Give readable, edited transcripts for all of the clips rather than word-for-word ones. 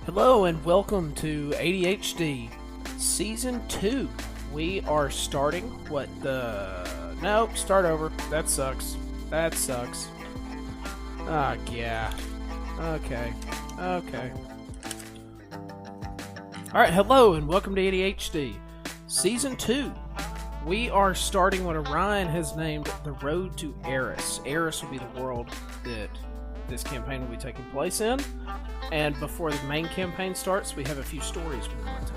Hello and welcome to ADHD Season 2. We are starting Nope, start over. That sucks. Yeah. Okay. Alright, hello and welcome to ADHD Season 2. We are starting what Arion has named the Road to Erys. Erys will be the world that this campaign will be taking place in. And before the main campaign starts, we have a few stories we want to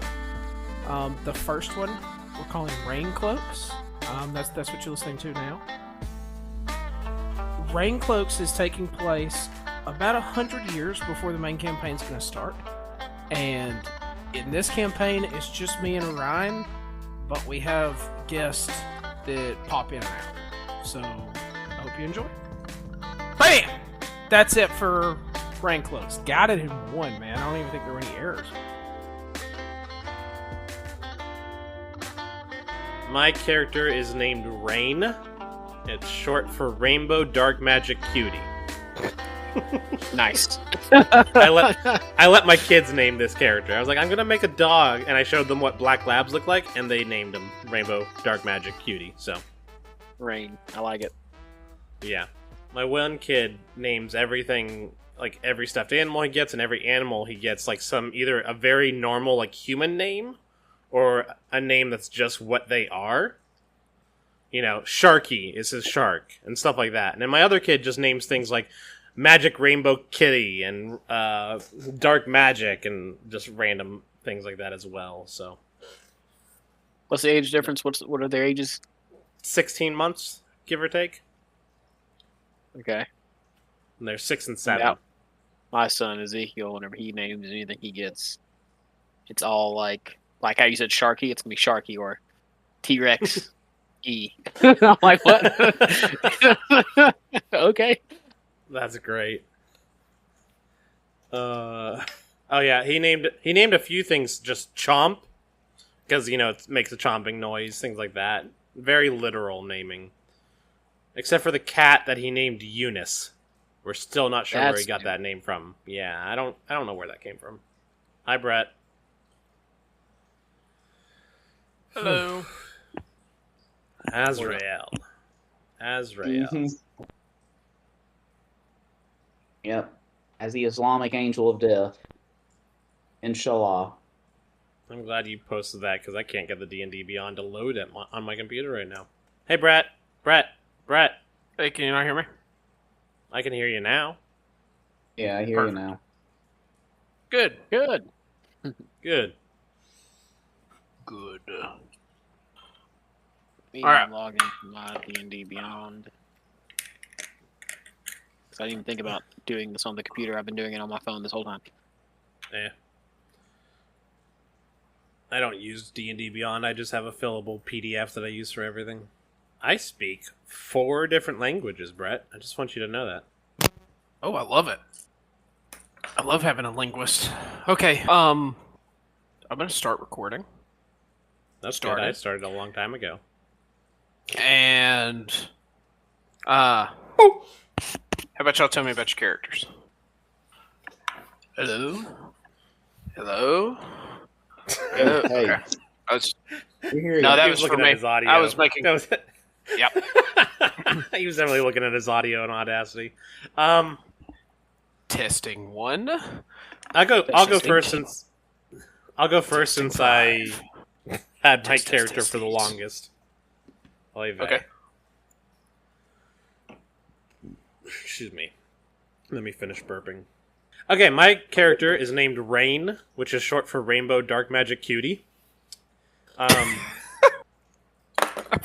tell. The first one we're calling Raincloaks. That's what you're listening to now. Raincloaks is taking place about 100 years before the main campaign's going to start. And in this campaign, it's just me and Orion, but we have guests that pop in and out. So, I hope you enjoy. BAM! That's it for Raincloaks. Got it in one, man. I don't even think there were any errors. My character is named Rain. It's short for Rainbow Dark Magic Cutie. Nice. I let my kids name this character. I was like, I'm gonna make a dog, and I showed them what black labs look like, and they named him Rainbow Dark Magic Cutie. So, Rain. I like it. yeah, my one kid names everything, like every stuffed animal he gets, and every animal he gets like either a very normal like human name, or a name that's just what they are. You know, Sharky is his shark, and stuff like that. And then my other kid just names things like Magic Rainbow Kitty and Dark Magic and just random things like that as well. So, What's the age difference? What are their ages? 16 months, give or take. Okay. And they're 6 and 7. Yeah. My son Ezekiel, whenever he names anything he gets, it's all like how you said Sharky. It's gonna be Sharky or T-Rex E. I'm like, what? Okay. That's great. Oh yeah, he named a few things just Chomp, because it makes a chomping noise, things like that. Very literal naming, except for the cat that he named Eunice. We're still not sure where he got that name from. Yeah, I don't know where that came from. Hi, Bret. Hello. Azrael. Mm-hmm. Yep. As the Islamic Angel of Death. Inshallah. I'm glad you posted that, because I can't get the D&D Beyond to load it on my computer right now. Hey, Bret. Hey, can you not hear me? I can hear you now. Yeah, I hear you now. Good. Good. Me, All right. I'm logging into my D&D Beyond. I didn't even think about doing this on the computer. I've been doing it on my phone this whole time. Yeah. I don't use D&D Beyond. I just have a fillable PDF that I use for everything. I speak 4 different languages, Bret. I just want you to know that. Oh, I love it. I love having a linguist. Okay, I'm gonna start recording. That's good. I started a long time ago. And, how about y'all tell me about your characters? Hello? Hey. Okay. No, that He was looking for at me. his audio. I was making... That was it. Yep. He was definitely looking at his audio in Audacity. Testing 1. I'll go first Testing since I had my Test, character test, for the test. longest. Okay. Excuse me. Let me finish burping. Okay, my character is named Rain, which is short for Rainbow Dark Magic Cutie.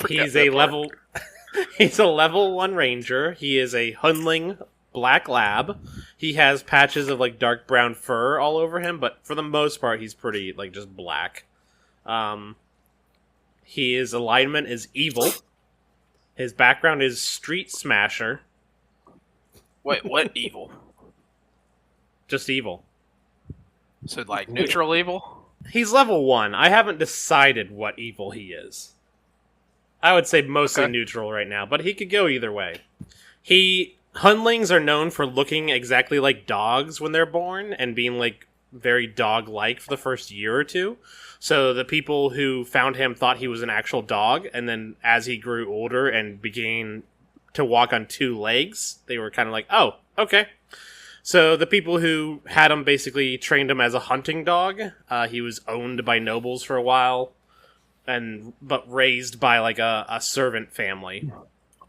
He's a level 1 ranger. He is a Hundling black lab. He has patches of like dark brown fur all over him, but for the most part he's pretty like just black. His alignment is evil. His background is Street Smasher. Wait, what evil? Just evil. So, like, neutral evil? He's level 1. I haven't decided what evil he is. I would say mostly neutral right now, but he could go either way. Hundlings are known for looking exactly like dogs when they're born and being like very dog-like for the first year or two. So the people who found him thought he was an actual dog, and then as he grew older and began to walk on two legs, they were kind of like, oh, okay. So the people who had him basically trained him as a hunting dog. He was owned by nobles for a while, but raised by like a servant family.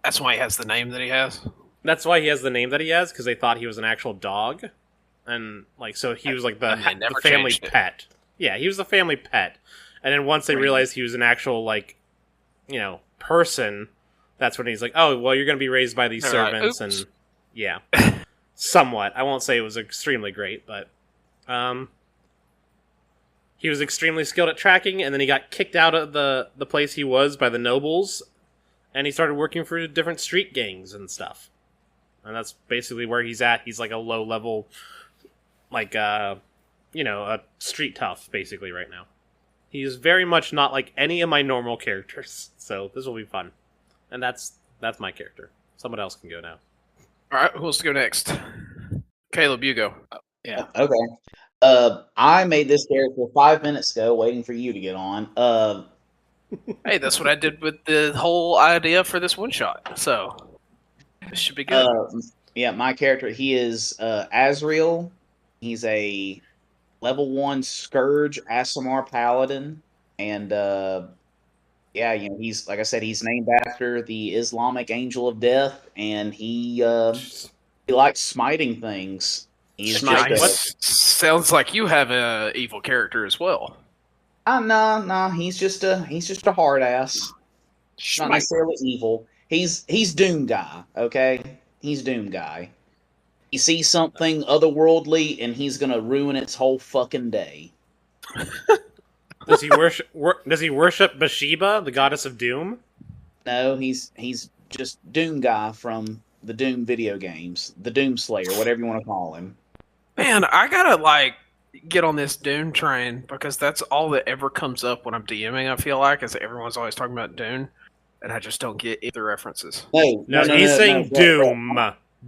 That's why he has the name that he has. That's why he has the name that he has, because they thought he was an actual dog. And like, so he was like the family pet. Yeah, he was the family pet. And then once they realized he was an actual, like, you know, person, that's when he's like, oh, well, you're going to be raised by these servants. And yeah, somewhat. I won't say it was extremely great, but he was extremely skilled at tracking, and then he got kicked out of the place he was by the nobles, and he started working for different street gangs and stuff. And that's basically where he's at. He's like a low-level, like, you know, a street tough, basically, right now. He is very much not like any of my normal characters, so this will be fun. And that's my character. Someone else can go now. All right, who wants to go next? Caleb, you go. Yeah. Okay. I made this character 5 minutes ago, waiting for you to get on. Hey, that's what I did with the whole idea for this one shot. So this should be good. Yeah, my character, he is Azrael. He's a level 1 Scourge Aasimar Paladin. And yeah, you know, he's, like I said, he's named after the Islamic Angel of Death, and he likes smiting things. He's Sounds like you have a evil character as well. No, he's just a hard ass. Not necessarily evil. He's Doom Guy, okay? He's Doom Guy. He sees something otherworldly, and he's gonna ruin its whole fucking day. Does he worship Bathsheba, the goddess of doom? No, he's just Doom Guy from the Doom video games, the Doom Slayer, whatever you want to call him. Man, I gotta like get on this Dune train because that's all that ever comes up when I'm DMing. I feel like is that everyone's always talking about Dune, and I just don't get either references. No, he's saying Doom.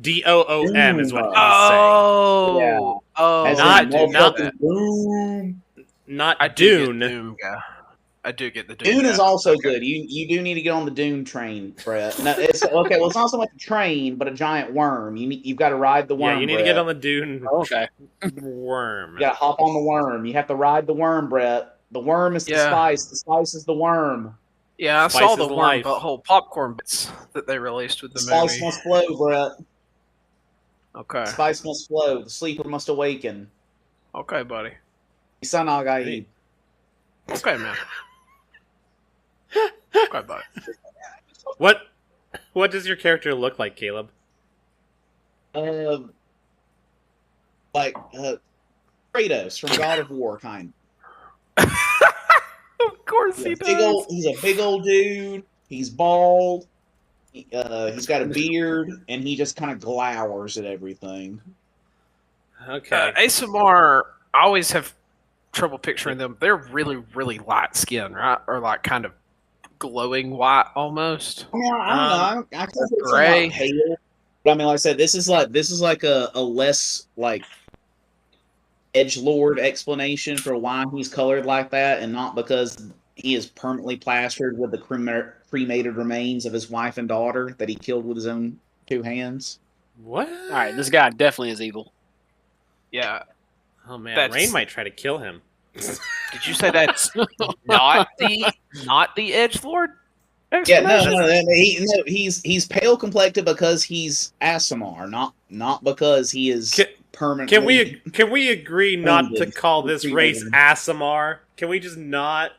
Doom is what he's saying. Oh, yeah. Oh, not Dune. Doom guy. I do get the Dune is also good. You do need to get on the Dune train, Brett. No, it's okay. Well, it's not so much a train, but a giant worm. You've got to ride the worm. Yeah, you need Brett. to get on the Dune. Okay. Worm. You got to hop on the worm. You have to ride the worm, Brett. The worm is the spice. The spice is the worm. Yeah, I Spice saw is the worm, life. but whole popcorn bits that they released with the Spice movie. must flow, Brett. Okay. Spice must flow. The sleeper must awaken. Okay, buddy. Son al Gaib. Okay, man. Okay, buddy. What does your character look like, Caleb? Like Kratos from God of War, kind. Of course he does. He's a big old dude. He's bald. He's got a beard, and he just kind of glowers at everything. Okay. ASMR, I always have trouble picturing them. They're really, really light skin, right? Or like kind of glowing white almost. I mean, I don't know. I can't say gray. it's pale. But I mean, like I said, this is like a less like edgelord explanation for why he's colored like that, and not because he is permanently plastered with the cremated remains of his wife and daughter that he killed with his own 2 hands. What? All right, this guy definitely is evil. Yeah. Oh man, Rain might try to kill him. Did you say that's not the edgelord? Yeah, no. He's pale complected because he's Aasimar, not because he is permanently. Can we agree not to call this race Aasimar? Can we just not?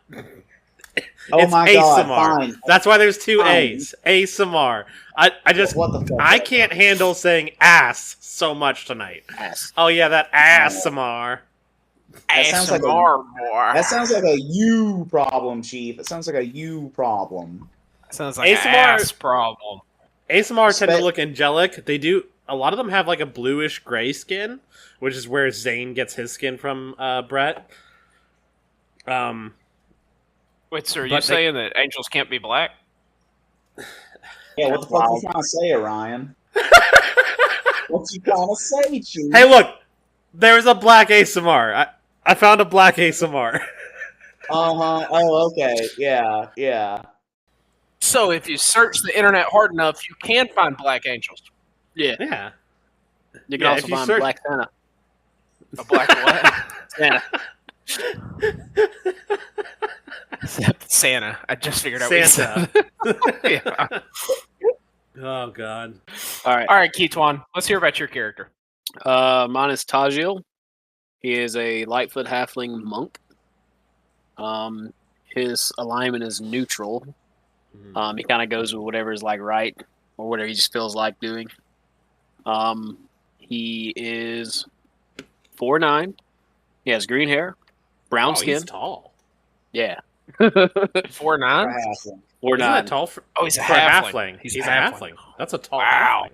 Oh it's my God! Aasimar. Fine. That's why there's 2 A's. Aasimar. I just What the fuck? I can't handle saying ass so much tonight. Ass. Oh yeah, that Aasimar. That sounds like ASMR more. That sounds like a you problem, Chief. It sounds like a you problem. Sounds like ASMR an ass problem. ASMR tend to look angelic. They do. A lot of them have like a bluish gray skin, which is where Zane gets his skin from. Bret. Wait, so are you saying that angels can't be black? Yeah, what the fuck are you trying to say, Orion? What you trying to say, Chief? Hey, look. There's a black ASMR. I found a black ASMR. Oh, okay. Yeah. So if you search the internet hard enough, you can find black angels. Yeah. Yeah. You can Yeah, also if you find search- Black Santa. A black what? Santa. Santa. I just figured out Santa. what you said. Yeah. Oh god. All right. All right, Ketwun, let's hear about your character. Mine is Thojil. He is a Lightfoot halfling monk. His alignment is neutral. He kind of goes with whatever is like right or whatever he just feels like doing. He is 4'9". He has green hair, brown skin. He's tall. Yeah. 4'9"? 4'9". Isn't that tall for, Oh, he's a for halfling. He's a halfling. That's a tall Wow. halfling.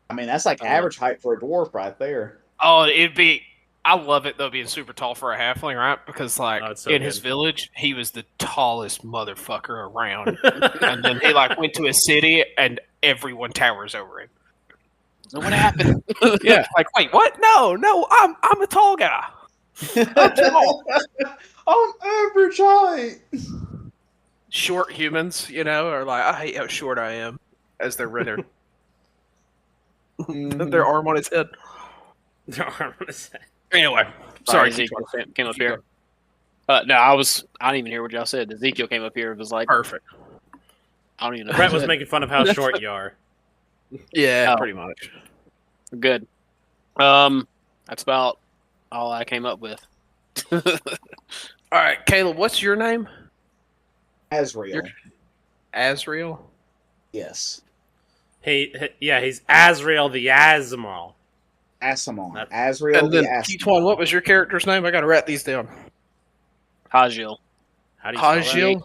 I mean, that's like average height for a dwarf right there. Oh, it'd be. I love it though, being super tall for a halfling, right? Because like Oh, it's so in his good. village, he was the tallest motherfucker around, and then he like went to a city, and everyone towers over him. So what happened? Yeah, like wait, what? No, I'm a tall guy. I'm tall. I'm average height. Short humans, are like, I hate how short I am, as they're rendered. Their arm on his head. Anyway, sorry, Ezekiel came up here. No, I didn't even hear what y'all said. Ezekiel came up here. It was like perfect. I don't even know. Brett was making fun of how short you are. Yeah, Oh. pretty much. Good. That's about all I came up with. All right, Caleb, what's your name? Azrael. Azrael. Yes. He's Azrael the Azmal. Asimon. That's- Azrael And then the Asimon. Ketwun, what was your character's name? I got to write these down. Thojil. How do you spell that?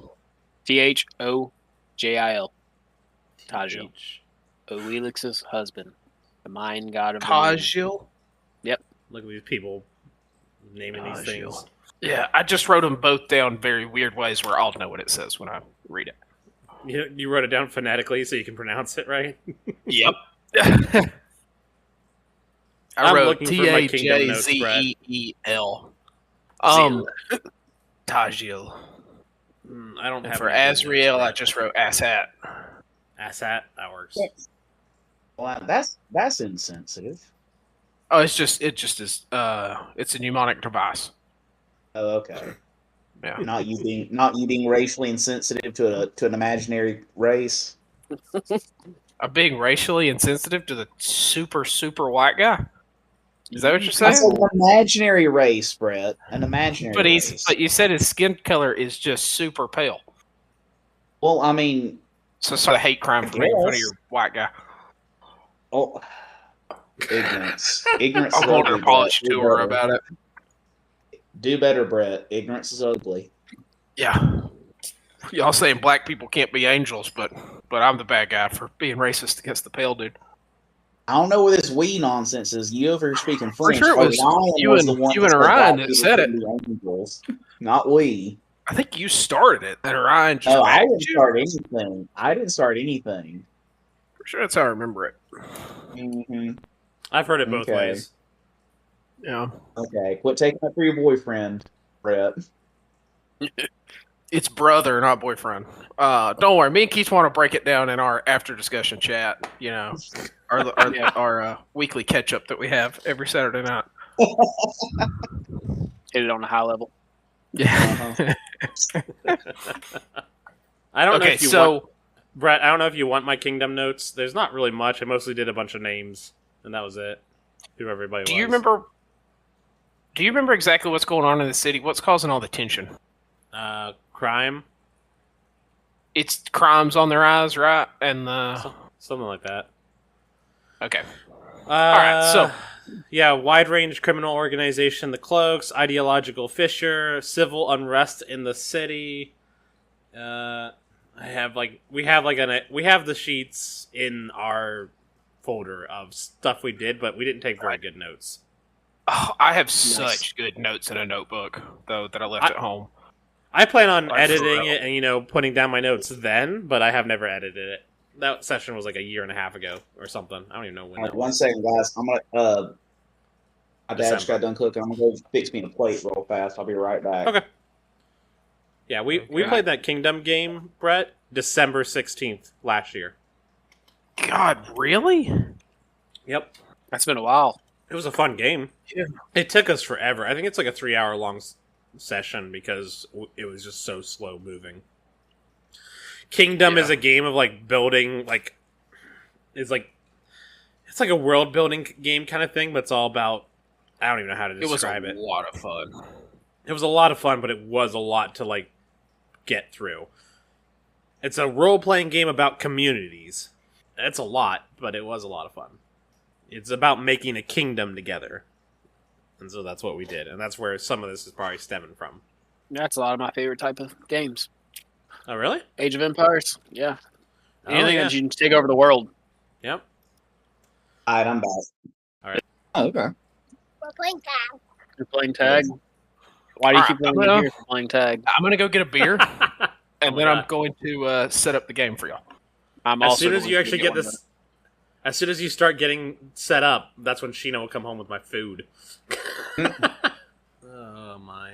Thojil. Thojil. Thojil. Oelix's husband. The mind god of the moon. Thojil. Look at these people naming these Thojil. things. Yeah, I just wrote them both down very weird ways where I'll know what it says when I read it. You wrote it down phonetically so you can pronounce it right? Yep. I I'm wrote looking for my kingdom notes, Tajeel. Thojil. I don't And have for any good Azrael, notes, I Brett. just wrote Asshat. Asshat. That works. Well, that's insensitive. Oh, it just is. It's a mnemonic device. Oh, okay. Yeah. Not you being racially insensitive to an imaginary race. I'm being racially insensitive to the super white guy. Is that what you're I saying? said an imaginary race, Brett. An imaginary race. But you said his skin color is just super pale. Well, I mean, So it's a hate crime for making fun of Yes. your white guy. oh, ignorance. Ignorance I'm is going to ugly. apologize Brett. to her about it. Do better, Brett. Ignorance is ugly. Yeah. Y'all saying black people can't be angels, but I'm the bad guy for being racist against the pale dude. I don't know where this we nonsense is. You over here speaking French. sure it was Orion you was and- the one you that and said Orion black that people said couldn't be angels, not we. I think you started it, and Orion just Oh, I backed didn't you. start anything. I didn't start anything. For sure, that's how I remember it. hmm I've heard it both Okay. ways. Yeah. Okay, quit taking that for your boyfriend, Brett. It's brother, not boyfriend. Don't worry. Me and Keith want to break it down in our after discussion chat. Our weekly catch up that we have every Saturday night. Hit it on a high level. Yeah. I don't know Okay, if you so want, Brett, I don't know if you want my kingdom notes. There's not really much. I mostly did a bunch of names, and that was it. Who everybody was. do you remember exactly what's going on in the city? What's causing all the tension? Crime? It's crimes on their eyes, right? And Something like that. okay. Alright, so yeah, wide range criminal organization, the Cloaks, ideological fissure, civil unrest in the city. We have the sheets in our folder of stuff we did, but we didn't take very good notes. oh, I have such good notes in a notebook though that I left at home. I plan on Like, editing for real. it and putting down my notes then, but I have never edited it. That session was like a year and a half ago or something. I don't even know when. All right, that one was. second, guys. I'm gonna My dad just got December. done cooking. I'm gonna go fix me a plate real fast. I'll be right back. Okay. Yeah, we Okay. played that Kingdom game, Brett, December 16th last year. God, really? Yep. That's been a while. It was a fun game. Yeah. It took us forever. I think it's like a 3-hour long session because it was just so slow moving. Kingdom Yeah. is a game of like building, like it's like a world building game kind of thing, but it's all about, I don't even know how to It was a describe it. lot of fun. It was a lot of fun, but it was a lot to like get through. It's a role playing game about communities. It's a lot, but it was a lot of fun. It's about making a kingdom together. And so that's what we did. And that's where some of this is probably stemming from. That's a lot of my favorite type of games. Oh, really? Age of Empires. Yeah. Oh, Anything yeah. that you can take over the world. Yep. All right, I'm back. All right. Oh, okay. We're playing tag. You're playing tag. Why do you All keep right, running I'm in here for playing tag? I'm gonna go get a beer, and my then I'm God. going to set up the game for y'all. I'm As also soon as going you to actually get one, this, as soon as you start getting set up, that's when Sheena will come home with my food. Oh my!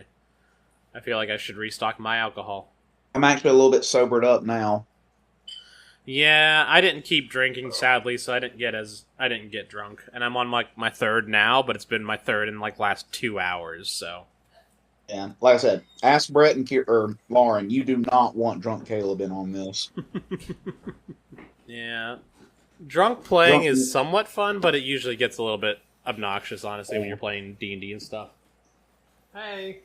I feel like I should restock my alcohol. I'm actually a little bit sobered up now. Yeah, I didn't keep drinking, sadly, so I didn't get drunk, and I'm on like my third now, but it's been my third in like last 2 hours. So Yeah, like I said, ask Brett and or Lauren. You do not want drunk Caleb in on this. yeah, drunk playing Drunk- is somewhat fun, but it usually gets a little bit obnoxious, honestly, when you're playing D&D and stuff. Hey.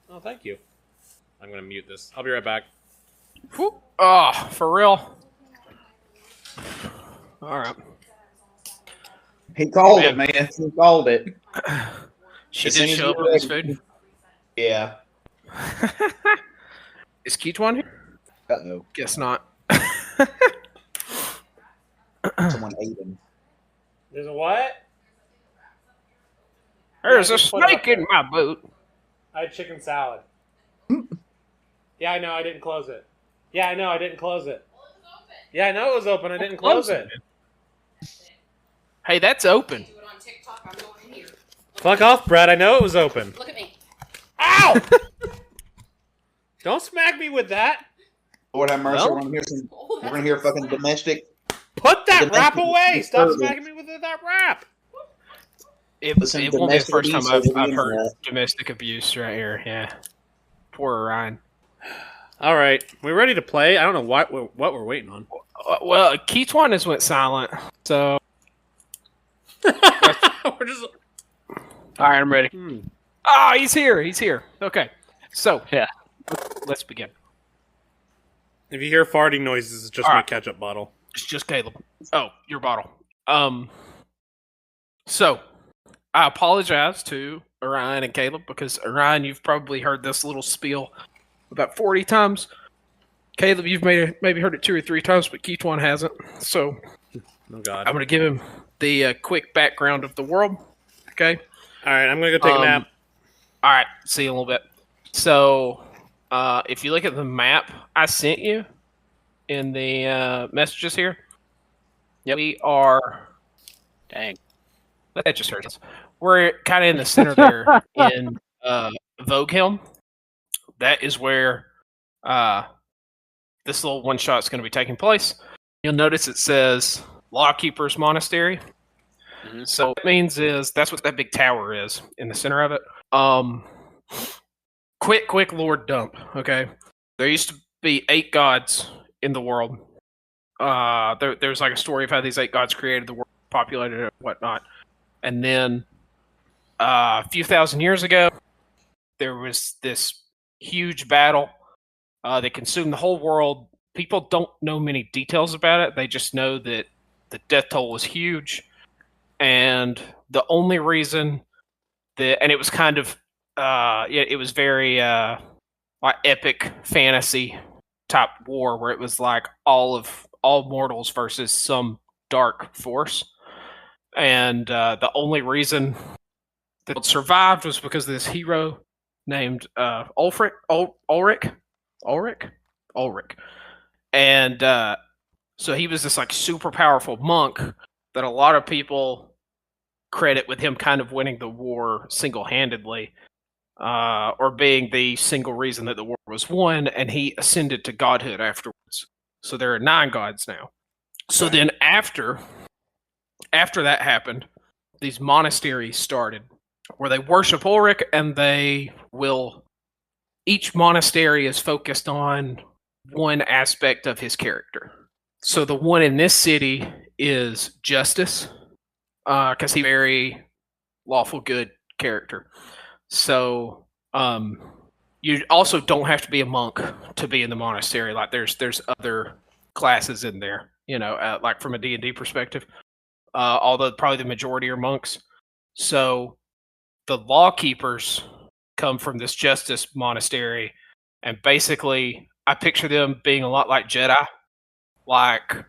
Oh, thank you. I'm gonna mute this. I'll be right back. Whew. Oh, for real? All right. He called it, man. He called it. She As did soon as show up you're with his ready. food. Yeah. Is Ketwun here? Uh-oh. Guess not. Someone ate him. There's a what? There's Yeah, a just put it up snake in there. my boot. I had chicken salad. Yeah, I know. I didn't close it. Yeah, I know. I didn't close it. Yeah, I know it was open. I didn't close it. Hey, that's open. Do it on TikTok. I'm going in here. Fuck off, Brett. I know it was open. Look at me. Ow! Don't smack me with that. Lord have mercy. Well- we're gonna hear some. Oh, We're that's gonna hear fucking domestic. Put that Domestic wrap away. Stop disturbance. smacking me with that wrap. It won't be the domestic first time abuse I've over the heard internet. domestic abuse right here. Yeah. Poor Ryan. All right, we ready to play? I don't know what we're waiting on. Well, Ketwun has went silent, so We're just. All right, I'm ready. oh, he's here. He's here. Okay, so Yeah. let's begin. If you hear farting noises, it's just All my right. ketchup bottle. It's just Caleb. Oh, your bottle. So I apologize to Orion and Caleb because Orion, you've probably heard this little spiel about 40 times. Caleb, you've maybe heard it 2 or 3 times, but Ketwun hasn't. So Oh God. I'm going to give him the quick background of the world. Okay. All right, I'm gonna go take a nap. All right. See you in a little bit. So if you look at the map I sent you in the messages here, we are. Dang. That just hurts. We're kind of in the center there in Vogelm. That is where this little one shot is going to be taking place. You'll notice it says Lawkeeper's Monastery. Mhm. So what it means is that's what that big tower is in the center of it. Quick lore dump. Okay, there used to be 8 gods in the world. There's like a story of how these 8 gods created the world, populated it, and whatnot. And then a few thousand years ago, there was this huge battle that consumed the whole world. People don't know many details about it. They just know that the death toll was huge. And the only reason that, and it was kind of, it was very like epic fantasy type war where it was like all mortals versus some dark force. And the only reason that it survived was because of this hero named Ulrich. And so he was this like super powerful monk that a lot of people credit with him kind of winning the war single-handedly, or being the single reason that the war was won, and he ascended to godhood afterwards. So there are 9 gods now. So then after that happened, these monasteries started where they worship Ulrich, and each monastery is focused on one aspect of his character. So the one in this city is justice, because he's a very lawful good character. So you also don't have to be a monk to be in the monastery. Like there's other classes in there, like from a D&D perspective. Although probably the majority are monks. So the law keepers come from this justice monastery, and basically I picture them being a lot like Jedi. Like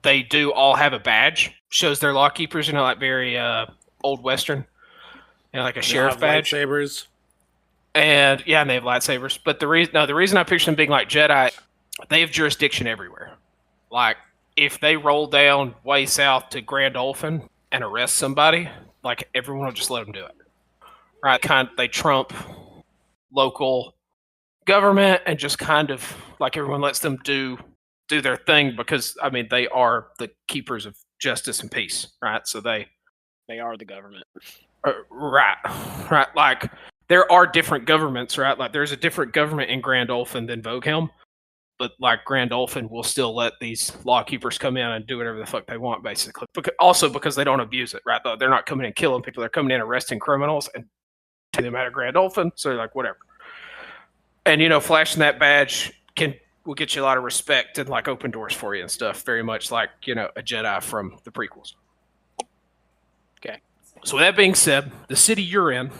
they do all have a badge, shows they're law keepers, like very old Western, like a sheriff badge. Lightsabers. And they have lightsabers. But the reason I picture them being like Jedi, they have jurisdiction everywhere. Like if they roll down way south to Grand Olphin and arrest somebody, like everyone will just let them do it. Right? They trump local government, and just kind of like everyone lets them do their thing, because they are the keepers of justice and peace, right? So they are the government. Right. Like there are different governments, right? Like there's a different government in Grand Olphin than Voghelm, but like Grand Olphin will still let these law keepers come in and do whatever the fuck they want, basically. Also because they don't abuse it, right? They're not coming in killing people; they're coming in arresting criminals and taking them out of Grand Olphin. So they're like, whatever. And flashing that badge will get you a lot of respect and like open doors for you and stuff. Very much like a Jedi from the prequels. Okay. So with that being said, the city you're in,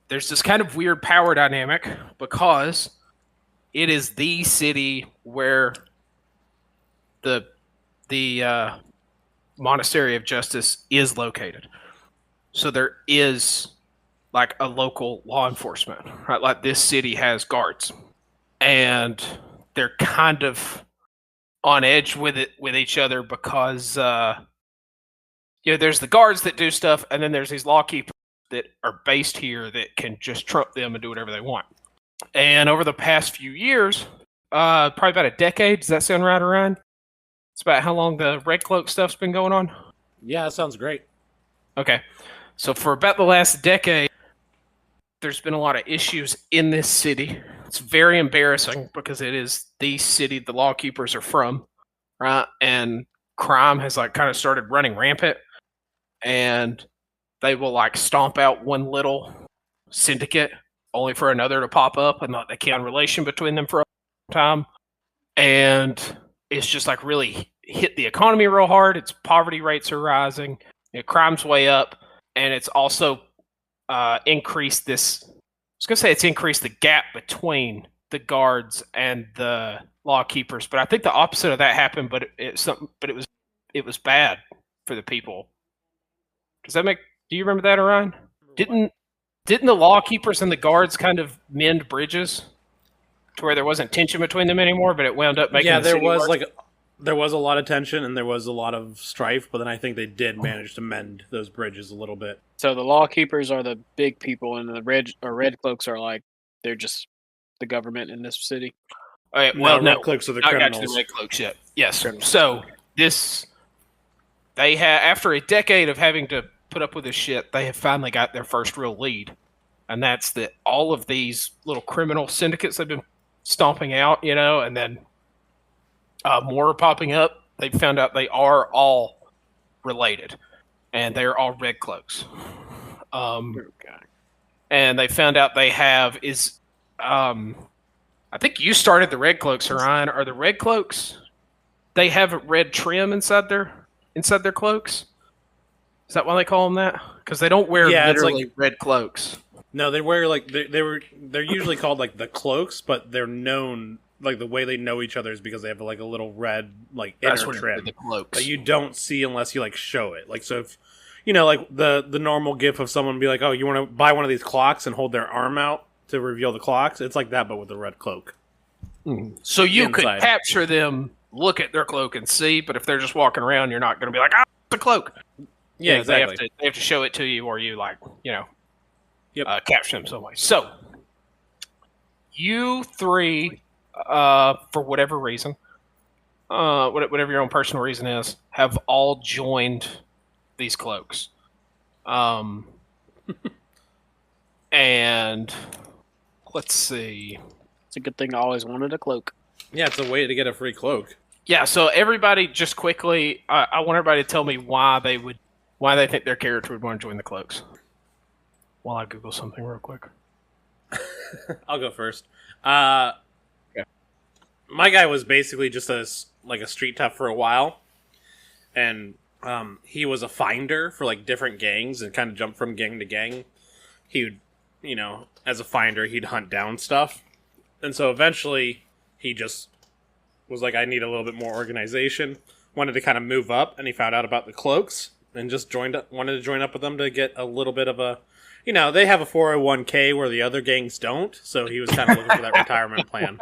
there's this kind of weird power dynamic because it is the city where the Monastery of Justice is located. So there is like a local law enforcement, right? Like this city has guards, and they're kind of on edge with each other because there's the guards that do stuff, and then there's these law keepers that are based here that can just trump them and do whatever they want. And over the past few years, probably about a decade, does that sound right, Arion? It's about how long the Raincloaks stuff's been going on? Yeah, that sounds great. Okay. So for about the last decade, there's been a lot of issues in this city. It's very embarrassing because it is the city the law keepers are from, right? And crime has like kind of started running rampant, and they will like stomp out one little syndicate only for another to pop up, and they can't relation between them for a time. And it's just like really hit the economy real hard. Its poverty rates are rising, crime's way up, and it's also increased this. I was gonna say it's increased the gap between the guards and the law keepers, but I think the opposite of that happened. But it was bad for the people. Does that make? Do you remember that, Orion? Didn't the law keepers and the guards kind of mend bridges to where there wasn't tension between them anymore? But it wound up making there was a lot of tension and there was a lot of strife, but then I think they did manage to mend those bridges a little bit. So the law keepers are the big people, and the Raincloaks are like they're just the government in this city. All right, well, no, Raincloaks are the not criminals. got to the Raincloaks yet. Yes. So they have, after a decade of having to put up with this shit, they have finally got their first real lead, and that's that all of these little criminal syndicates have been stomping out, and then more are popping up. They found out they are all related, and they're all Raincloaks. And they found out they have I think you started the Raincloaks, Orion. Are the Raincloaks? They have a red trim inside their cloaks. Is that why they call them that? Because they don't wear literally red cloaks. No, they wear they're usually called like the cloaks, but they're known like the way they know each other is because they have like a little red like inner trim the cloaks that you don't see unless you like show it. Like so if like the normal gif of someone be like, oh, you want to buy one of these clocks and hold their arm out to reveal the clocks? It's like that, but with a red cloak. Mm-hmm. So you could capture them, look at their cloak and see, but if they're just walking around, you're not going to be like, oh, it's a cloak. Yeah, They have to show it to you, or you capture them some way. So you three, for whatever reason, whatever your own personal reason is, have all joined these cloaks. And let's see. It's a good thing I always wanted a cloak. Yeah, it's a way to get a free cloak. Yeah, so everybody, just quickly, I want everybody to tell me why they think their character would want to join the cloaks. While I Google something real quick. I'll go first. My guy was basically just a street tough for a while, and he was a finder for like different gangs and kind of jumped from gang to gang. He would, as a finder, he'd hunt down stuff, and so eventually he just was like, I need a little bit more organization. Wanted to kind of move up, and he found out about the cloaks and just wanted to join up with them to get a little bit of a, they have a 401k where the other gangs don't, so he was kind of looking for that retirement plan.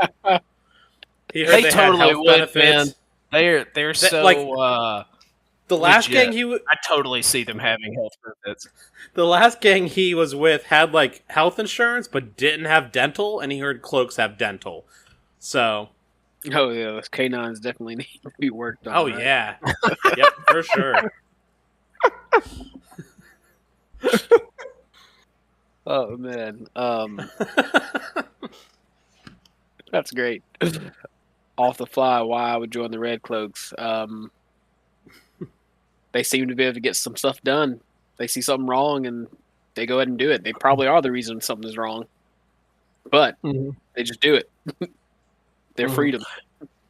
He heard they totally had health would, benefits. man. They're so the last legit. gang I totally see them having health benefits. The last gang he was with had like health insurance, but didn't have dental, and he heard cloaks have dental. So, Oh yeah, those canines definitely need to be worked on. oh right? yeah, yep, for sure. Oh man, that's great. Off the fly, why I would join the Red Cloaks? They seem to be able to get some stuff done. They see something wrong and they go ahead and do it. They probably are the reason something is wrong, but they just do it. Their freedom.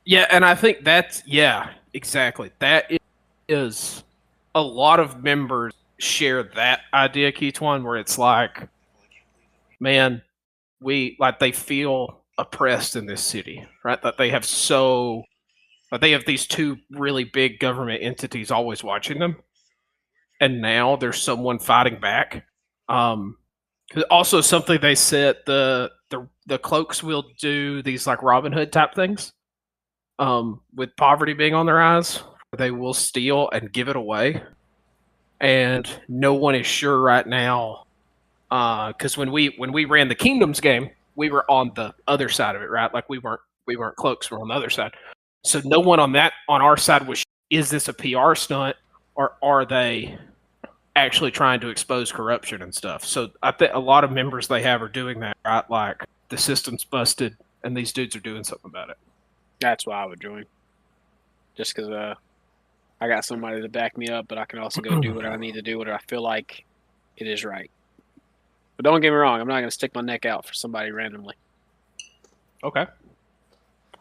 Yeah, and I think exactly. That is a lot of members share that idea, Ketwun, where it's like, man, they feel oppressed in this city, right? That they have these two really big government entities always watching them, and now there's someone fighting back. Also, something they said, the cloaks will do these like Robin Hood type things. With poverty being on their eyes, they will steal and give it away, and no one is sure right now. Because when we ran the Kingdoms game, we were on the other side of it, right? Like we weren't cloaks, we're on the other side. So no one on our side was, is this a PR stunt, or are they actually trying to expose corruption and stuff? So I think a lot of members they have are doing that, right? Like the system's busted and these dudes are doing something about it. That's why I would join. Just because I got somebody to back me up, but I can also go do what I need to do, what I feel like it is right. But don't get me wrong, I'm not going to stick my neck out for somebody randomly. Okay.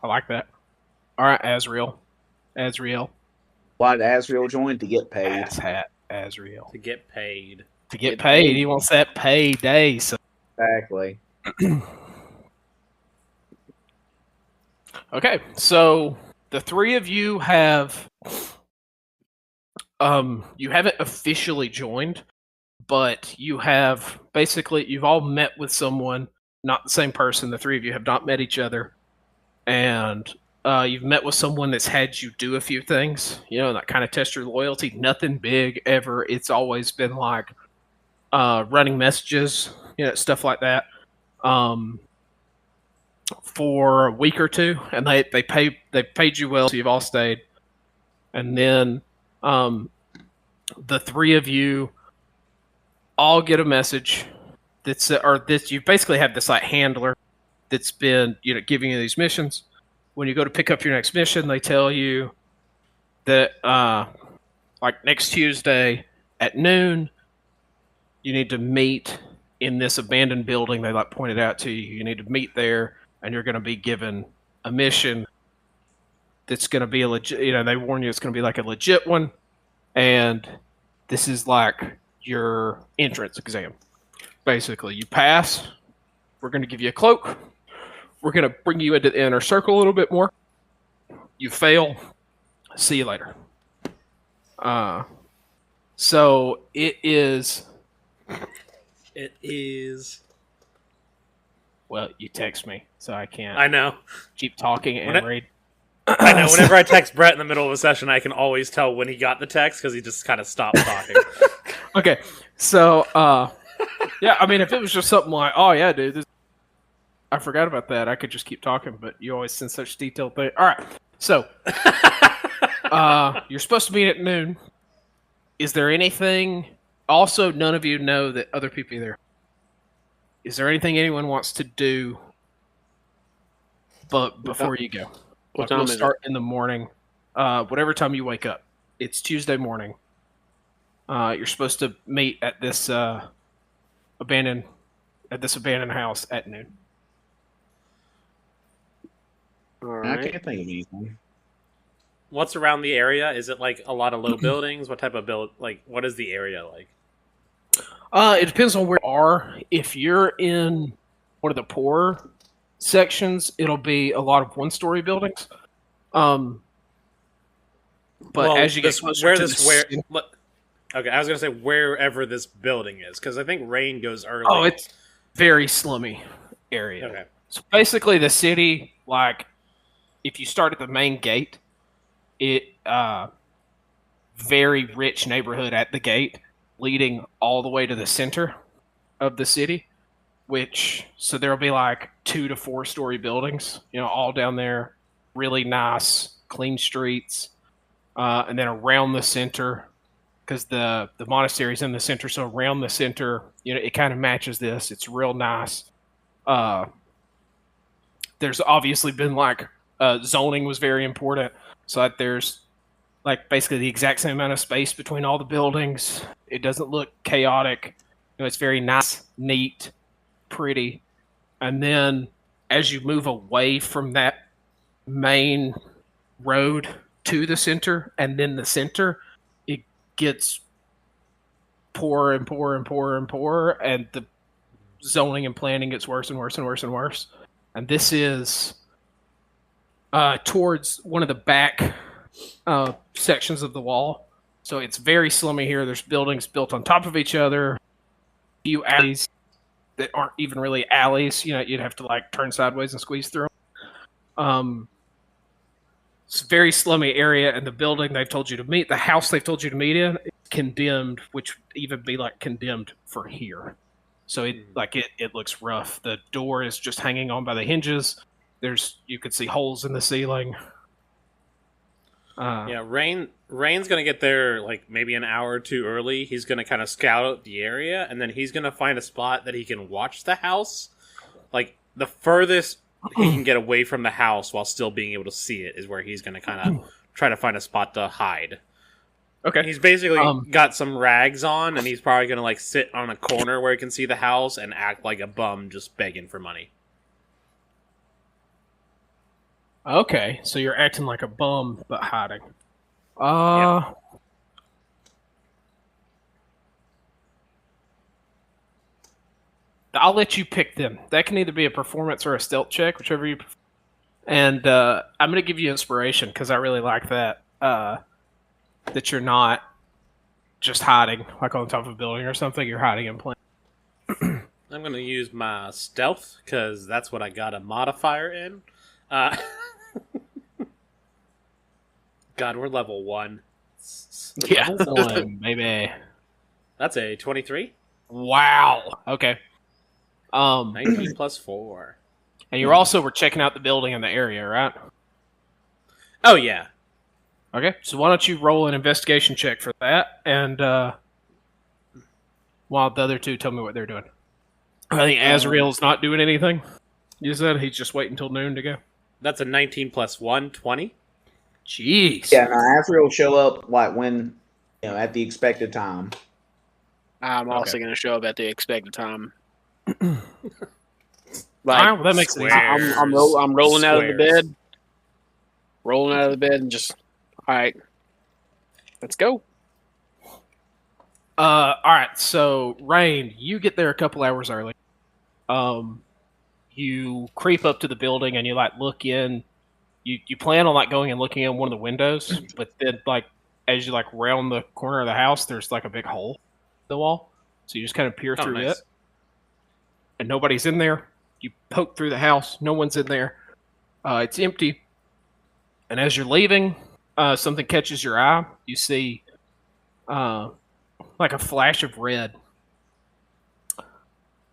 I like that. All right, Azrael. Why did Azrael join? To get paid. Asshat, Azrael. To get paid. To get paid. He wants that payday. So. Exactly. Okay, so the three of you have you haven't officially joined, but you've all met with someone, not the same person. The three of you have not met each other, and you've met with someone that's had you do a few things, that kind of test your loyalty. Nothing big ever. It's always been like running messages, stuff like that. For a week or two, and they paid you well, so you've all stayed. And then the three of you all get a message you basically have this like handler that's been giving you these missions. When you go to pick up your next mission, they tell you that like next Tuesday at noon, you need to meet in this abandoned building. They pointed out to you. You need to meet there. And you're going to be given a mission that's going to be a legit, they warn you it's going to be like a legit one. And this is like your entrance exam. Basically, you pass, we're going to give you a cloak. We're going to bring you into the inner circle a little bit more. You fail, see you later. So it is. Well, you text me, so I can't. I know. Keep talking and read. I know. Whenever I text Brett in the middle of a session, I can always tell when he got the text because he just kind of stopped talking. Okay, so yeah, I mean, if it was just something like, "Oh yeah, dude, I forgot about that," I could just keep talking. But you always send such detailed things. All right, so you're supposed to meet at noon. Is there anything? Also, none of you know that other people are there. Is there anything anyone wants to do? But before you go, What time we'll is start in the morning. Whatever time you wake up. It's Tuesday morning. You're supposed to meet at this abandoned house at noon. All I right. can't think of anything. What's around the area? Is it like a lot of low buildings? What type of what is the area like? It depends on where you are. If you're in one of the poorer sections, it'll be a lot of one-story buildings. But Well, as you get closer to okay, I was gonna say wherever this building is because I think rain goes early. oh, it's very slummy area. okay. So basically, the city, like, if you start at the main gate, it very rich neighborhood at the gate, leading all the way to the center of the city. So there'll be like 2 to 4 story buildings, all down there, really nice, clean streets, and then around the center, because the monastery's in the center, so around the center, it kind of matches this. It's real nice. There's obviously been zoning was very important, so that there's basically the exact same amount of space between all the buildings. It doesn't look chaotic. It's very nice, neat, pretty. And then as you move away from that main road to the center, and then the center, it gets poorer and poorer and poorer and poorer, and the zoning and planning gets worse and worse and worse and worse. And this is towards one of the back sections of the wall. So it's very slummy here. There's buildings built on top of each other, a few alleys that aren't even really alleys. You'd have to turn sideways and squeeze through them. It's a very slummy area, and the building they've told you to meet, the house they've told you to meet in, is condemned, which would even be condemned for here. So it looks rough. The door is just hanging on by the hinges. You could see holes in the ceiling. Yeah, Rain's gonna get there maybe an hour or two early. He's gonna kind of scout out the area, and then he's gonna find a spot that he can watch the house. The furthest he can get away from the house while still being able to see it is where he's gonna kind of try to find a spot to hide. Okay. He's basically got some rags on, and he's probably gonna sit on a corner where he can see the house and act like a bum just begging for money. Okay, so you're acting like a bum, but hiding. Yep. I'll let you pick them. That can either be a performance or a stealth check, whichever you prefer. And I'm going to give you inspiration, because I really like that. That you're not just hiding, on top of a building or something. You're hiding in plain. I'm going to use my stealth, because that's what I got a modifier in. God, we're level 1. Yeah, level 1, baby. That's a 23. Wow. Okay. 19 plus 4. And you also were checking out the building in the area, right? Oh, yeah. Okay, so why don't you roll an investigation check for that, and while the other two tell me what they're doing. I think Azrael's not doing anything. You said he's just waiting until noon to go. That's a 19 plus 1, 20. Jeez. Yeah, no, Azrael will show up when at the expected time. I'm also going to show up at the expected time. Well, that makes it easy. I'm rolling out of the bed. Rolling out of the bed and just, all right, let's go. All right, so Rain, you get there a couple hours early. You creep up to the building and you look in. You plan on going and looking in one of the windows, but then as you round the corner of the house, there's a big hole in the wall. So you just kind of peer through it, and nobody's in there. You poke through the house, no one's in there. It's empty. And as you're leaving, something catches your eye. You see like a flash of red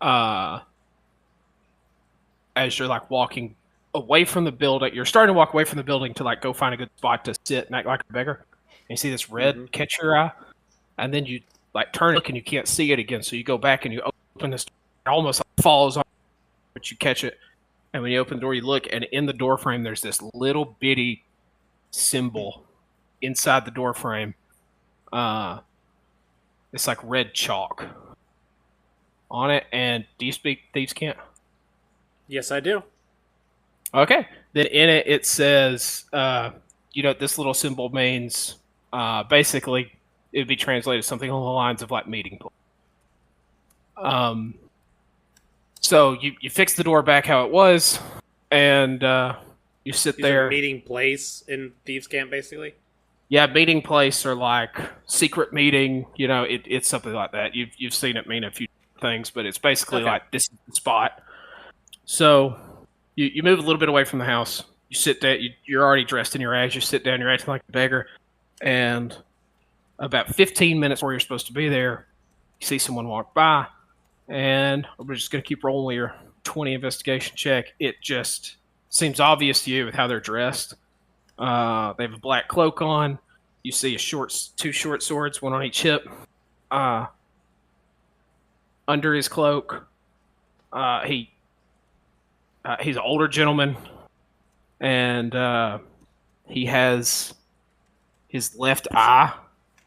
as you're like walking away from the building. You're starting to walk away from the building to like go find a good spot to sit and act like a beggar. And you see this red catch your eye, and then you like turn it and you can't see it again. So you go back and you open this door. It almost like falls on, but you catch it. And when you open the door, you look, and in the door frame, there's this little bitty symbol inside the door frame. It's like red chalk on it. And do you speak Thieves' Cant? Yes, I do. Okay. Then in it, it says, this little symbol means basically it would be translated something along the lines of like meeting place. So you fix the door back how it was, and you sit there. Meeting place in Thieves' Camp, basically. Yeah, meeting place or like secret meeting. It's something like that. You've seen it mean a few things, but it's basically like this is the spot. So you move a little bit away from the house. You sit there. You're already dressed in your rags. You sit down. You're acting like a beggar, and about 15 minutes before you're supposed to be there, you see someone walk by. And we're just going to keep rolling your 20 investigation check. It just seems obvious to you with how they're dressed. They have a black cloak on. You see two short swords, one on each hip. Under his cloak, he's an older gentleman, and he has his left eye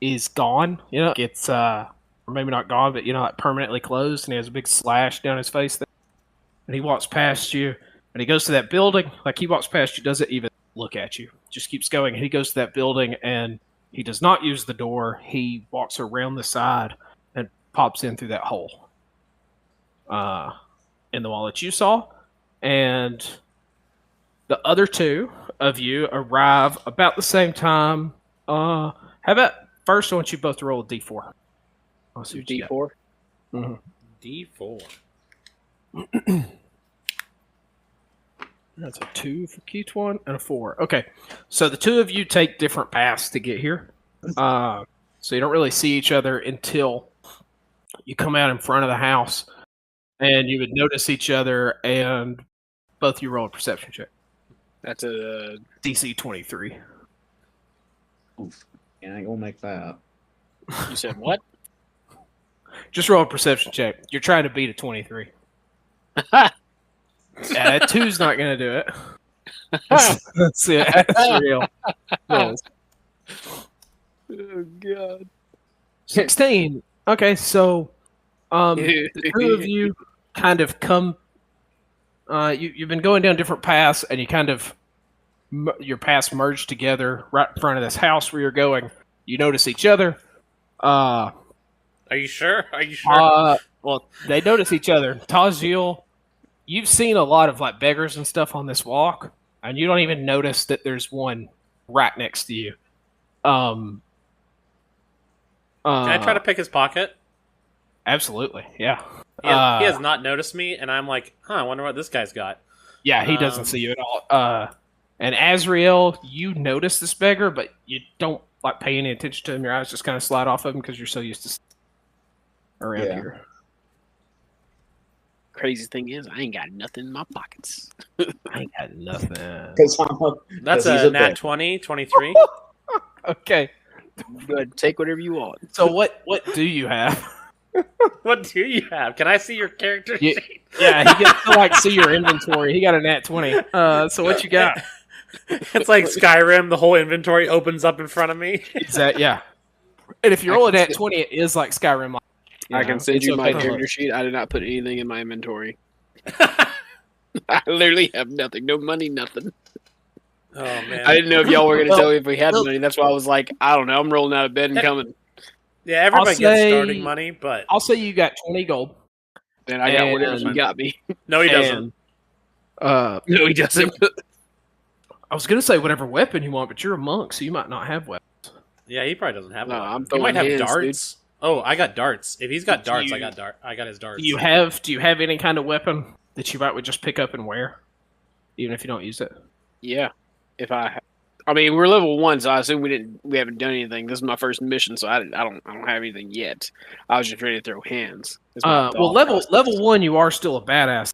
is gone. It's or maybe not gone, but like permanently closed, and he has a big slash down his face there. And he walks past you, and he goes to that building. Like, he walks past you, doesn't even look at you, just keeps going. And he goes to that building, and he does not use the door. He walks around the side and pops in through that hole in the wall that you saw. And the other two of you arrive about the same time. How about first I want you both to roll a d4. I'll see what you D4. Mm-hmm. D4. That's a 2 for Ketwun and a 4. Okay, so the two of you take different paths to get here. So you don't really see each other until you come out in front of the house, and you would notice each other, and both of you roll a perception check. That's a DC 23. Oof. Yeah, I ain't gonna make that. You said what? Just roll a perception check. You're trying to beat a 23. Yeah, that 2's not going to do it. Let's see. That's real. Yes. Oh, God. 16. Okay, so the two of you kind of come... you've been going down different paths, and you kind of... your paths merge together right in front of this house where you're going. You notice each other. Are you sure? Are you sure? Well, they notice each other. Thojil, you've seen a lot of like beggars and stuff on this walk, and you don't even notice that there's one right next to you. Can I try to pick his pocket? Absolutely, yeah. He has not noticed me, and I'm like, I wonder what this guy's got. Yeah, he doesn't see you at all. And Azrael, you notice this beggar, but you don't like pay any attention to him. Your eyes just kind of slide off of him because you're so used to around here. Crazy thing is, I ain't got nothing in my pockets. I ain't got nothing. That's a nat 20, 23. Okay. Good. Take whatever you want. So what do you have? What do you have? Can I see your character sheet? Yeah, he gets to like see your inventory. He got a nat 20. So what you got? It's like Skyrim. The whole inventory opens up in front of me. Yeah. And if you roll a nat 20, it is like Skyrim. I can send you my character sheet. I did not put anything in my inventory. I literally have nothing. No money, nothing. Oh, man. I didn't know if y'all were going to tell me if we had money. That's why I was like, I don't know. I'm rolling out of bed and coming. Yeah, everybody gets starting money, but... I'll say you got 20 gold. Then I got whatever you got me. No, he doesn't. No, he doesn't. I was going to say whatever weapon you want, but you're a monk, so you might not have weapons. Yeah, he probably doesn't have No, one. I'm He throwing might have hands, darts. dude. Oh, I got darts. If he's got darts, I got his darts. Do you have any kind of weapon that you might would just pick up and wear, even if you don't use it? Yeah. If I I mean, we're level 1, so I assume we haven't done anything. This is my first mission, so I don't have anything yet. I was just ready to throw hands. is my Well, thought level process. 1, you are still a badass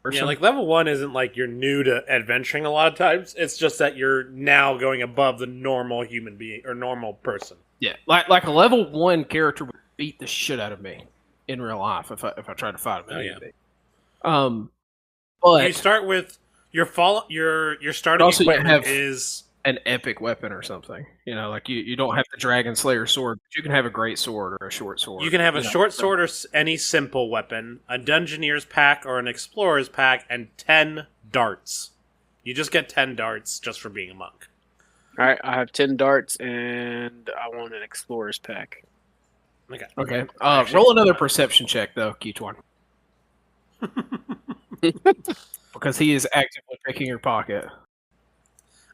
person. Yeah, like level 1 isn't like you're new to adventuring a lot of times. It's just that you're now going above the normal human being or normal person. Yeah, like a level 1 character would beat the shit out of me in real life if I tried to fight him. Oh, yeah. But You start with your starting Also, you equipment have- is an epic weapon or something. You know, like you don't have the Dragon Slayer sword, but you can have a great sword or a short sword. you can have a know, short so- sword or any simple weapon, a dungeoneer's pack or an explorer's pack, and 10 darts. You just get 10 darts just for being a monk. All right, I have 10 darts, and I want an explorer's pack. Okay. Okay. Actually, Roll another perception check though, Ketwun. Because he is actively picking your pocket.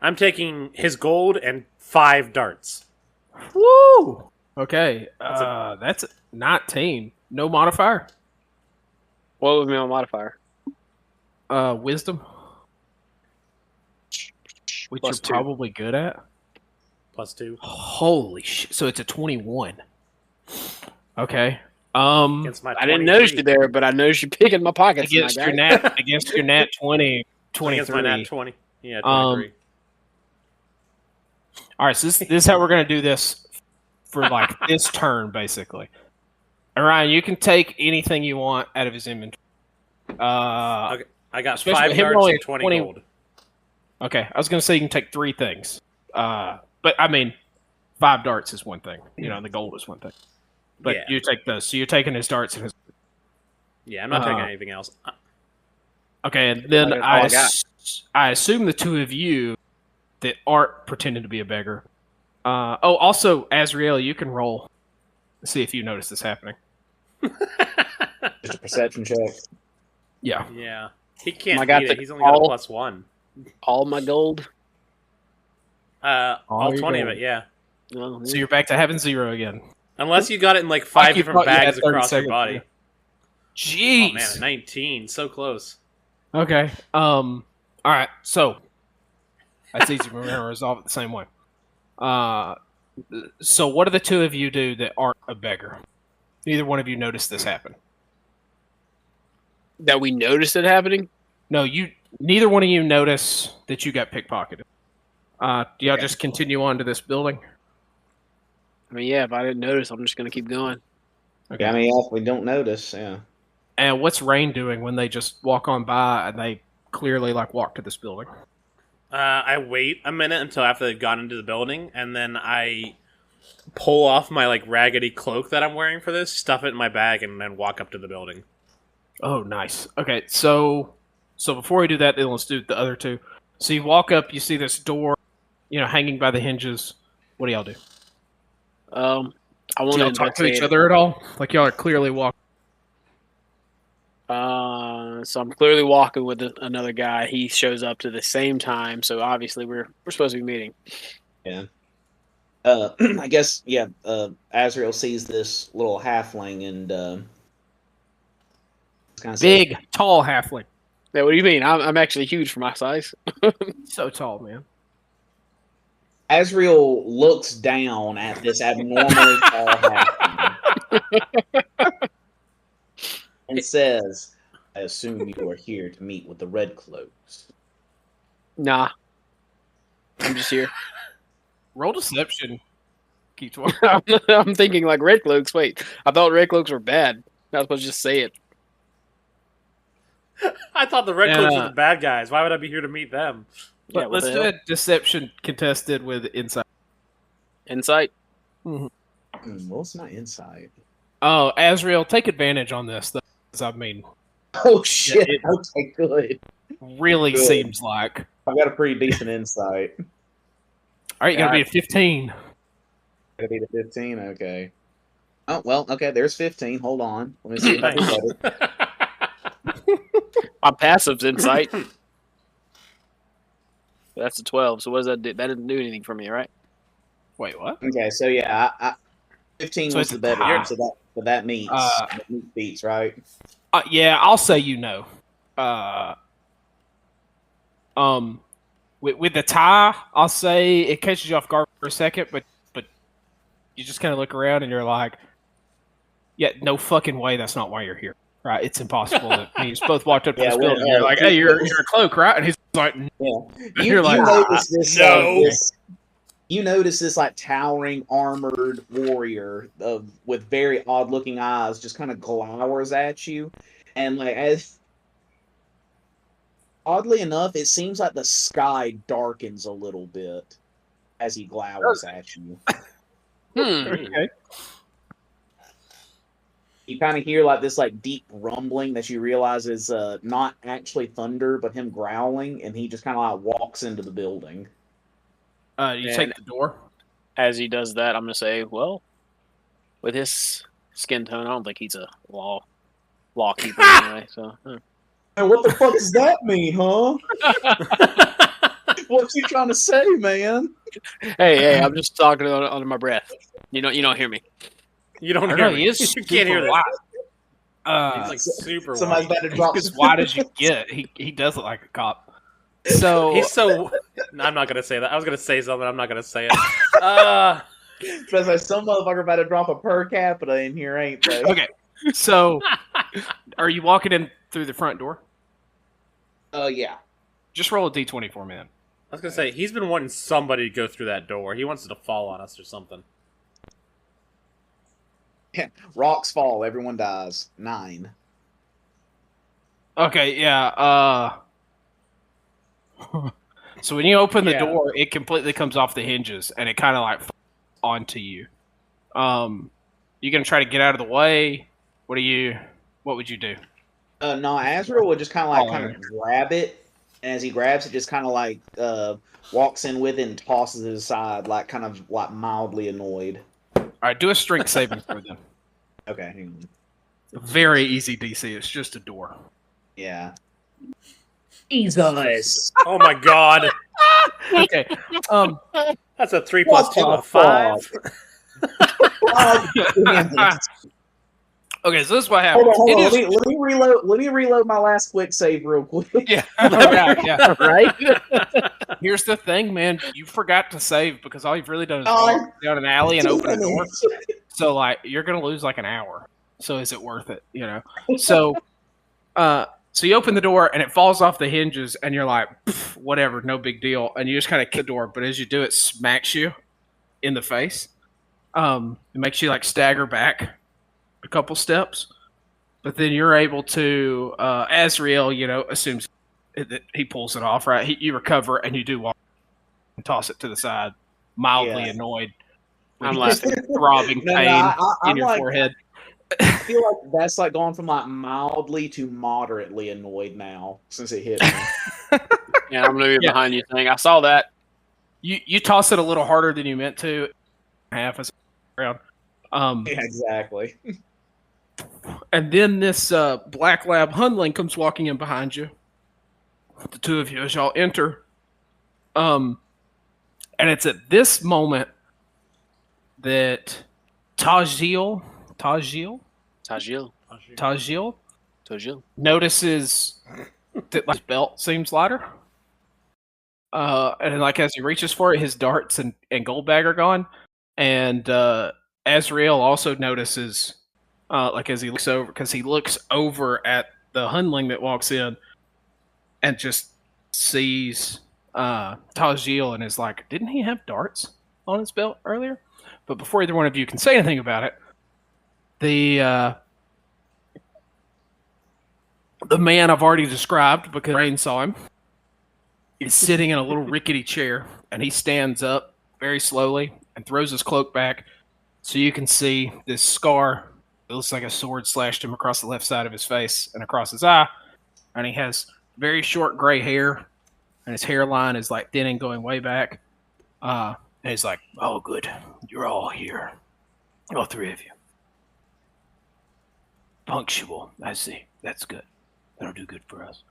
I'm taking his gold and 5 darts. Woo! Okay. That's That's 19. No modifier. What would be my modifier? Wisdom. Which Plus you're 2. probably good at. Plus 2. Holy shit. So it's a 21. Okay. Against my I didn't notice you 23. there, but I noticed you picking my pockets. Against my your guy. nat 20, 23. Against my nat 20. Yeah, 23. All right, so this is how we're going to do this for like this turn, basically. Arion, you can take anything you want out of his inventory. Okay. I got especially 5 with him darts rolling and 20 20 gold. Okay, I was going to say you can take 3 things. But I mean, 5 darts is one thing. You know, the gold is one thing. But Yeah. you take those. So you're taking his darts and his. Yeah, I'm not taking anything else. Okay, and then That's all I got. I assume the two of you that aren't pretending to be a beggar. Also, Azrael, you can roll. See if you notice this happening. Just a perception check. Yeah. Yeah. He can't I got beat the it. He's only got a all- +1. All my gold. All your 20 of gold. it, yeah. Well, So you're back to having 0 again. Unless you got it in like 5 you different thought you had bags 30 across your seconds, body. yeah. Oh Jeez. man, 19. So close. Okay. All right. So that's easy. We're gonna resolve it the same way. So what do the two of you do that aren't a beggar? Neither one of you noticed this happen. that we noticed it happening. No, neither one of you notice that you got pickpocketed. Do y'all just continue on to this building? I mean, yeah, if I didn't notice, I'm just gonna keep going. Okay. Yeah, I mean, if we don't notice, yeah. And what's Rain doing when they just walk on by and they clearly like walk to this building? I wait a minute until after they've gone into the building, and then I pull off my like raggedy cloak that I'm wearing for this, stuff it in my bag, and then walk up to the building. Oh, nice. Okay, so before we do that, then let's do the other two. So you walk up, you see this door, hanging by the hinges. What do y'all do? I Do want y'all talk to each other at all? Like y'all are clearly walking. So I'm clearly walking with another guy. He shows up to the same time, so obviously we're supposed to be meeting. Yeah. I guess, yeah, Azrael sees this little halfling and kind of Big, tall halfling. Yeah, what do you mean? I'm actually huge for my size. So tall, man. Azrael looks down at this abnormally tall halfling and says, I assume you are here to meet with the Raincloaks. Nah, I'm just here. Roll deception. Keep talking. I'm thinking like Raincloaks. Wait, I thought Raincloaks were bad. I was supposed to just say it. I thought the Raincloaks Yeah. were the bad guys. Why would I be here to meet them? Yeah, what Let's the do hell? a deception contested with insight. Insight. Well, it's not inside. Oh, Azrael, take advantage on this, though. 'Cause I mean, Oh, shit. it- Okay, good. really Good. seems like. I've got a pretty decent insight. All right, you gotta be a 15. Gotta be the 15, okay. Oh, well, okay, there's 15. Hold on. Let me see if I can get it. My passive's insight. That's a 12. So what does that do? That didn't do anything for me, right? Wait, what? Okay, so yeah, 15 So was it's the better a one, so that meets. That meets beats, right? Yeah, I'll say you know. with the tie, I'll say it catches you off guard for a second, but you just kind of look around and you're like, yeah, no fucking way. That's not why you're here, right? It's impossible. That you just both walked up to this building. You're like, hey, you're a cloak, right? And he's like, you notice this. No. You notice this like towering armored warrior with very odd looking eyes just kind of glowers at you, and like as oddly enough, it seems like the sky darkens a little bit as he glowers at you. okay. You kind of hear like this like deep rumbling that you realize is not actually thunder, but him growling, and he just kind of like walks into the building. You take the door. As he does that, I'm gonna say, well, with his skin tone, I don't think he's a lawkeeper anyway. So, And what the fuck does that mean, huh? What's he trying to say, man? hey, I'm just talking under my breath. You don't hear me. You don't I hear know, me. he is You can't hear this. Wide. He's like super Somebody's wide. about to drop As wide as you get, he does look like a cop. So He's so. I'm not gonna say that. I was gonna say something. I'm not gonna say it. Because like some motherfucker about to drop a per capita in here, ain't they? okay. So are you walking in through the front door? Yeah. Just roll a d20 for me, then. I was gonna say he's been wanting somebody to go through that door. He wants it to fall on us or something. Rocks fall, everyone dies. 9. Okay, yeah. So when you open the Yeah. door, it completely comes off the hinges, and it kind of like falls onto you. You gonna try to get out of the way? What would you do? No, Azrael would just kind of grab it, and as he grabs it, just kind of like walks in with it and tosses it aside, like kind of like mildly annoyed. All right, do a strength saving throw then. Okay, hang on. Very easy DC. It's just a door. Yeah. Jesus. Oh my god. Okay. That's a 3 What plus 2, the a 5. Oh, damn it. Okay, so this is what happens. Hold on. It is- Let me reload. Let me reload my last quick save real quick. Yeah, yeah. Right? Here's the thing, man. You forgot to save because all you've really done is Oh, walk down an alley and open a Damn door. it. So, like, you're gonna lose like an hour. So, is it worth it? You know. So, so you open the door and it falls off the hinges, and you're like, whatever, no big deal. And you just kind of kick the door, but as you do, it smacks you in the face. It makes you like stagger back a couple steps, but then you're able to Azrael, assumes that he pulls it off, right? You recover and you do walk and toss it to the side, mildly annoyed. I'm with laughing. throbbing No, pain I'm in your like- forehead. I feel like that's like gone from like mildly to moderately annoyed now since it hit me. Yeah, I'm gonna be Yeah. behind you. Thing. I saw that. You toss it a little harder than you meant to. Half as around. Yeah, exactly. And then this black lab hundling comes walking in behind you. The two of you as y'all enter. And it's at this moment that Thojil notices that his belt seems lighter. And like as he reaches for it, his darts and gold bag are gone. And Azrael also notices, like as he looks over, because he looks over at the hundling that walks in and just sees Thojil and is like, didn't he have darts on his belt earlier? But before either one of you can say anything about it, the man I've already described, because Rain saw him, is sitting in a little rickety chair, and he stands up very slowly and throws his cloak back so you can see this scar. It looks like a sword slashed him across the left side of his face and across his eye, and he has very short gray hair, and his hairline is like thin and going way back. And he's like, "Oh, good, you're all here, all three of you. Punctual, I see. That's good. That'll do good for us."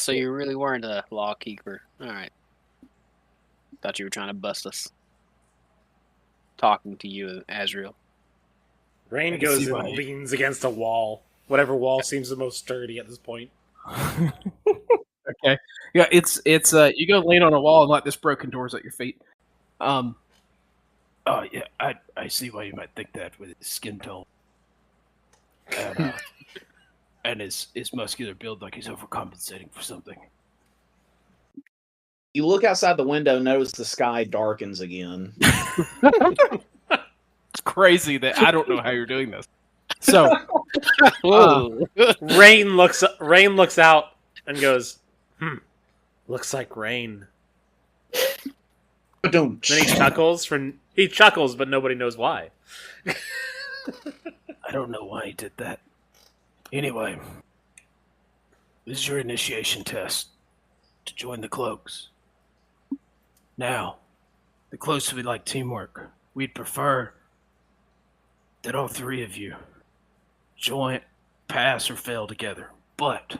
So you really weren't a law keeper. All right. Thought you were trying to bust us. Talking to you, Azrael. Rain I can goes see and why. leans against a wall. Whatever wall seems the most sturdy at this point. Okay. Yeah, it's you go lean on a wall and let this broken doors at your feet. Oh yeah, I see why you might think that with his skin tone and his muscular build, like he's overcompensating for something. You look outside the window, notice the sky darkens again. It's crazy that I don't know how you're doing this. So, Rain looks out and goes, looks like rain. Then he chuckles but nobody knows why. I don't know why he did that. Anyway, this is your initiation test to join the Cloaks. Now, the Cloaks would like teamwork. We'd prefer that all three of you join, pass, or fail together. But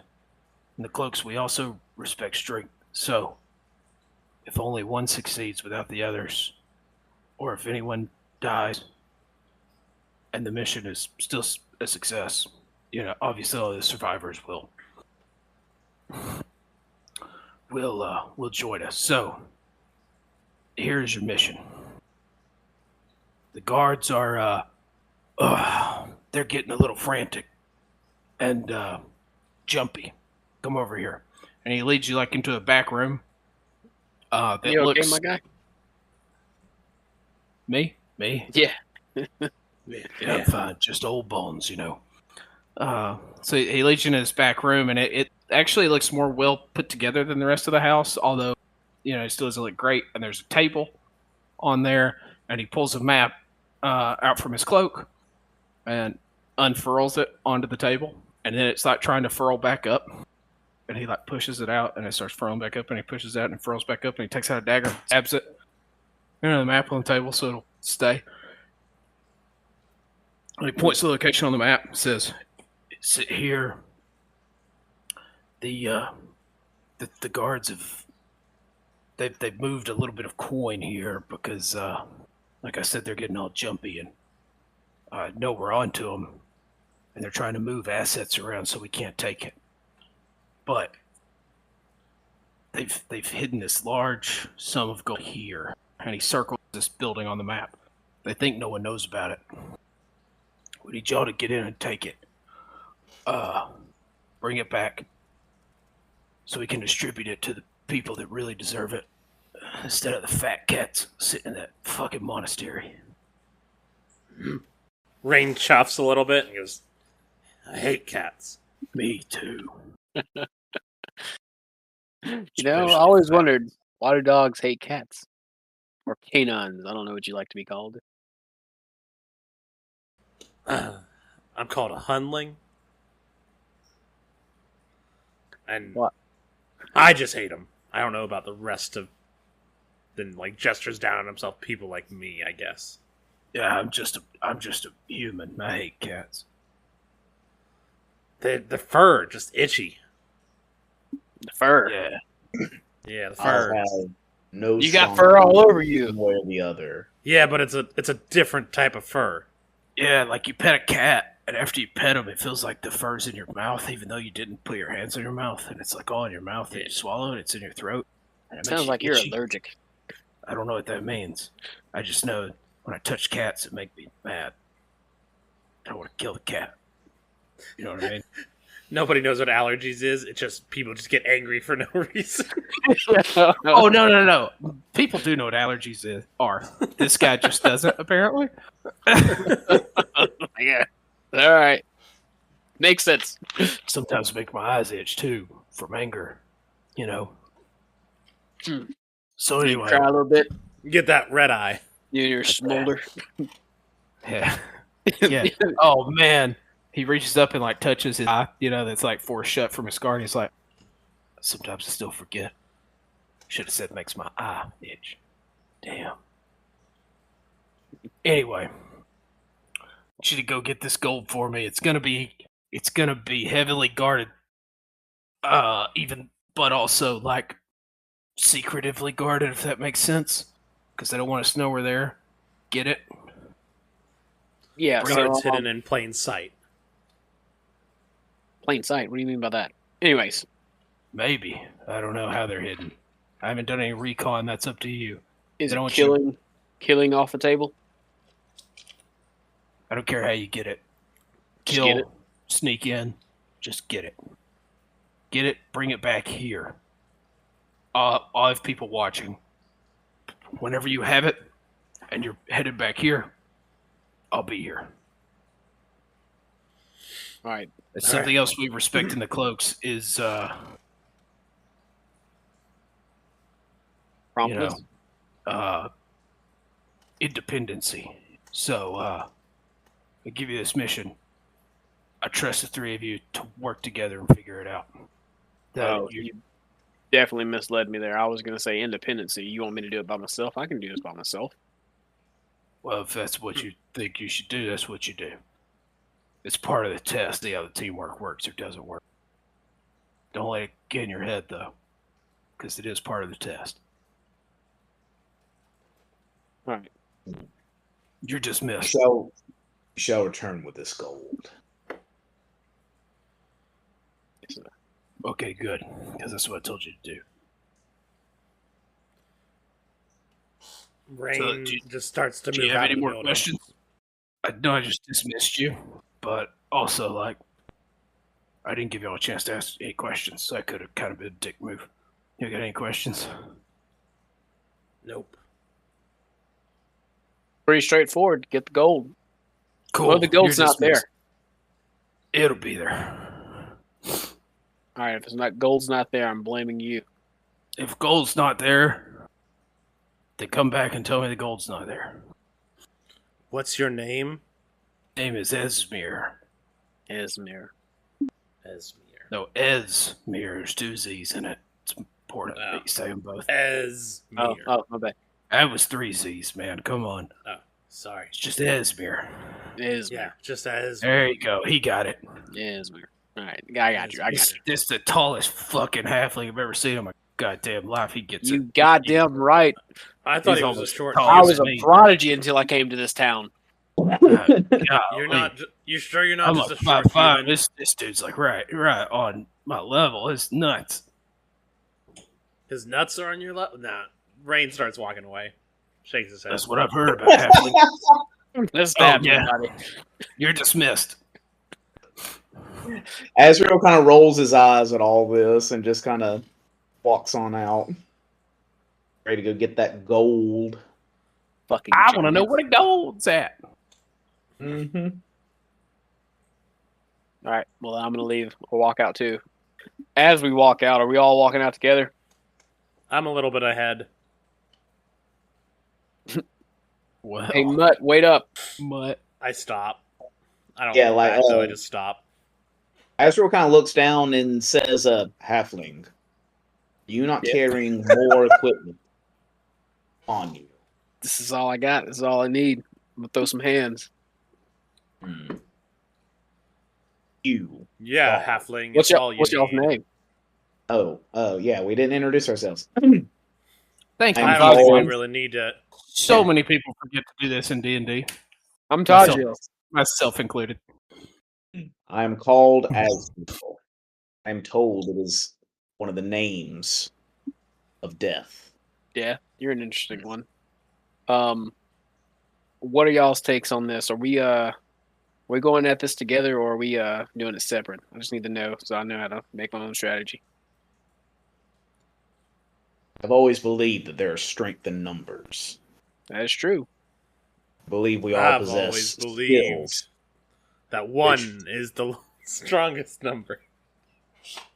in the Cloaks, we also respect strength. So, if only one succeeds without the others, or if anyone dies and the mission is still a success, obviously all the survivors will join us. So, here's your mission. The guards are they're getting a little frantic and jumpy. Come over here. And he leads you like into a back room. That You okay, looks... my guy? Me? Yeah. Yeah, I'm fine. Just old bones, So he leads you into this back room, and it actually looks more well put together than the rest of the house, although, it still doesn't look great. And there's a table on there, and he pulls a map out from his cloak and unfurls it onto the table. And then it's like trying to furl back up. And he like pushes it out, and it starts furling back up, and he pushes it out and furls back up, and he takes out a dagger and stabs it. The map on the table so it'll stay. And he points to the location on the map and says, "Sit here. The guards have they've moved a little bit of coin here because like I said, they're getting all jumpy, and I know we're onto them, and they're trying to move assets around so we can't take it. But they've hidden this large sum of gold here," and he circles this building on the map. "They think no one knows about it. We need y'all to get in and take it. Bring it back so we can distribute it to the people that really deserve it, instead of the fat cats sitting in that fucking monastery." Rain chuffs a little bit and goes, "I hate cats." Me too. I always wondered, why do dogs hate cats? Or canines. I don't know what you like to be called. I'm called a Hundling. And What? I just hate him. I don't know about the rest of then gestures down on himself, people like me, I guess. Yeah, I'm just a human. I hate cats. The fur, just itchy. The fur. Yeah. Yeah, the I fur. have no You got strong fur all opinion over you. one way or the other. Yeah, but it's a different type of fur. Yeah, like you pet a cat, and after you pet him, it feels like the fur's in your mouth, even though you didn't put your hands in your mouth, and it's like all in your mouth, and you swallow it, it's in your throat. And it makes Sounds you like you're itchy. allergic. I don't know what that means. I just know when I touch cats, it makes me mad. I want to kill the cat. You know what I mean? Nobody knows what allergies is. It's just people just get angry for no reason. Oh, no. People do know what allergies are. This guy just doesn't, apparently. Yeah. All right. Makes sense. Sometimes make my eyes itch, too, from anger. So anyway. Try a little bit. Get that red eye. You and your smolder. Yeah. Yeah. Oh, man. He reaches up and touches his eye, that's forced shut from his scar, and he's like, "Sometimes I still forget. Should have said makes my eye itch. Damn." Anyway, I want you to go get this gold for me. It's gonna be heavily guarded, but also secretively guarded, if that makes sense, because they don't want us to know we're there. Get it? Yeah. Guards hidden in plain sight. Plain sight. What do you mean by that? Anyways. Maybe. I don't know how they're hidden. I haven't done any recon. That's up to you. Is They don't it want you- killing off the table? I don't care how you get it. Just Kill, get it? sneak in, just get it. Get it, bring it back here. I'll have people watching. Whenever you have it, and you're headed back here, I'll be here. All right. It's something else we respect in the cloaks is, Promptness? independency. So, I give you this mission. I trust the three of you to work together and figure it out. You definitely misled me there. I was going to say independency. You want me to do it by myself? I can do this by myself. Well, if that's what you think you should do, that's what you do. It's part of the test, see how the teamwork works or doesn't work. Don't let it get in your head, though, because it is part of the test. All right. You're dismissed. Shall return with this gold. Okay, good, because that's what I told you to do. Rain just starts to Do move you have out any of the more building. questions? I know I just dismissed you, but also, like, I didn't give y'all a chance to ask any questions, so I could have kind of been a dick move. You got any questions? Nope. Pretty straightforward. Get the gold. Cool. Well, the gold's You're not there. dismissed. It'll be there. All right. If it's not gold's not there, I'm blaming you. If gold's not there, then come back and tell me the gold's not there. What's your name? Name is Esmir. Esmir. Esmir. No, Esmir. There's two Z's in it. It's important that you say them both. Esmir. Oh, my bad. That was three Z's, man. Come on. Oh, sorry. It's just Esmir. Esmir. Yeah, just as. There you go. He got it. Esmir. All right. I got you. This is the tallest fucking halfling I've ever seen in my goddamn life. He gets You it. goddamn right. I thought He's he was a almost short. tall. I was a me. prodigy until I came to this town. You're not. You sure you're not I'm just like a short 5'5". human? This dude's like right on my level. It's nuts. His nuts are on your level. Nah. Rain starts walking away. Shakes his head. That's what I've heard about halfling. Let's stab yeah. somebody. You're dismissed. Azrael kind of rolls his eyes at all this and just kind of walks on out. Ready to go get that gold. Fucking I want to know giant. where the gold's at. Mm-hmm. All right. Well, I'm gonna leave. We'll walk out too. As we walk out, are we all walking out together? I'm a little bit ahead. Well, Hey, Mutt, wait up. Mutt. I stop. I don't. Yeah, look like, back, so I just stop. Azrael kind of looks down and says, Halfling, you not carrying more equipment on you? This is all I got. This is all I need. I'm gonna throw some hands. Hmm. You. Yeah, Oh. halfling. What's it's all you y'all's need. name? Oh, yeah, we didn't introduce ourselves. Thank you. I'm I don't think we Thojil. really need to. So many people forget to do this in D&D. I'm Thojil. Myself included. I am called Azrael. I am told it is one of the names of death. Yeah, you're an interesting one. What are y'all's takes on this? Are we going at this together, or are we doing it separate? I just need to know so I know how to make my own strategy. I've always believed that there is strength in numbers. That is true. I believe we all I've possess always believed skills. that one is the strongest number.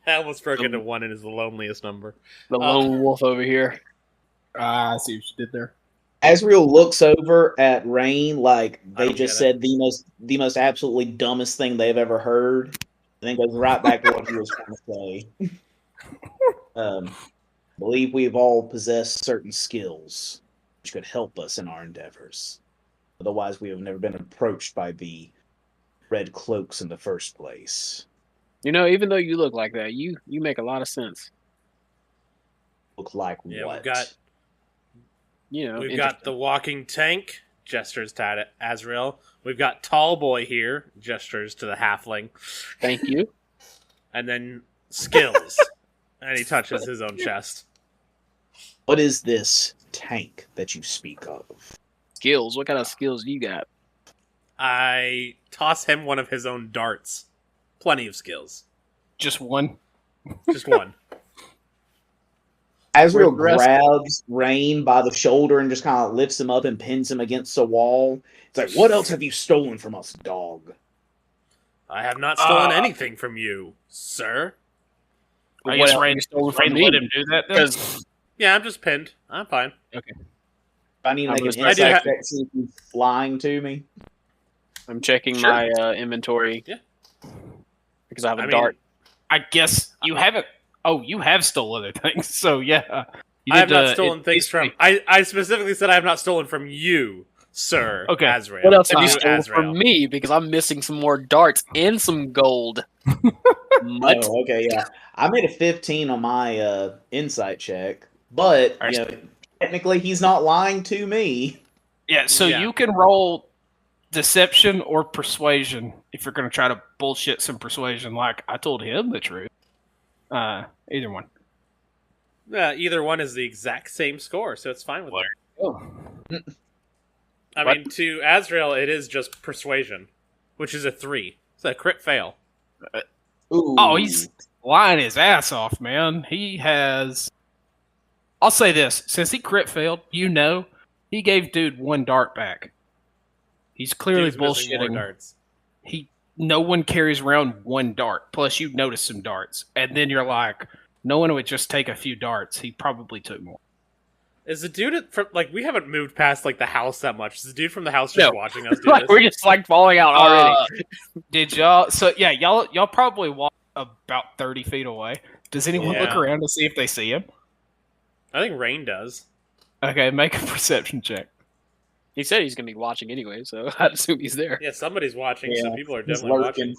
I almost broke into one and is the loneliest number. The lone wolf over here. I see what you did there. Azrael looks over at Rain like I they don't just get said the most absolutely dumbest thing they've ever heard, and then goes right back to what he was trying to say. Believe we've all possessed certain skills which could help us in our endeavors. Otherwise, we have never been approached by the red cloaks in the first place. You know, even though you look like that, you make a lot of sense. Look like Yeah, what? we've got the walking tank. Gestures to Azrael. We've got Tall Boy here. Gestures to the halfling. Thank you. And then skills. And he touches his own chest. What is this tank that you speak of? Skills. What kind of skills do you got? I toss him one of his own darts. Plenty of skills. Just one. Just one. Azrael Where's the rest? grabs Rain by the shoulder and just kind of lifts him up and pins him against the wall. It's like, what else have you stolen from us, dog? I have not stolen anything from you, sir. I What guess else Rain, you stole from Rain me? let him do that. Then? Because Yeah, I'm just pinned. I'm fine. I need to make an I do insight check, see if he's lying to me. I'm checking Sure. my inventory. Yeah. Because I have a I mean, dart. I guess you haven't. Oh, you have stole other things. So yeah, you I have did, not stolen it- things from... I specifically said I have not stolen from you, sir, Okay. Azrael. What else have you You, stolen Azrael. from me? Because I'm missing some more darts and some gold. Mutt. Oh, okay, yeah. I made a 15 on my insight check, but you know, technically he's not lying to me. Yeah. So Yeah. you can roll deception or persuasion if you're going to try to bullshit some persuasion. Like I told him the truth. Either one. Either one is the exact same score, so it's fine with me. Oh. I What? mean, to Azrael, it is just persuasion, which is a 3. It's a crit fail. Ooh. Oh, he's lying his ass off, man. He has. I'll say this: since he crit failed, he gave dude one dart back. He's clearly Dude's missing more bullshitting. darts. No one carries around one dart. Plus, you notice some darts, and then you're like, no one would just take a few darts. He probably took more. Is the dude from we haven't moved past the house that much? Is the dude from the house just No. watching us do Like, this? we're just falling out already. Did y'all? So yeah, y'all probably walk about 30 feet away. Does anyone look Yeah. around to see if they see him? I think Rain does. Okay, make a perception check. He said he's gonna be watching anyway, so I'd assume he's there. Yeah, somebody's watching. So Yeah, people are he's definitely lurking. watching.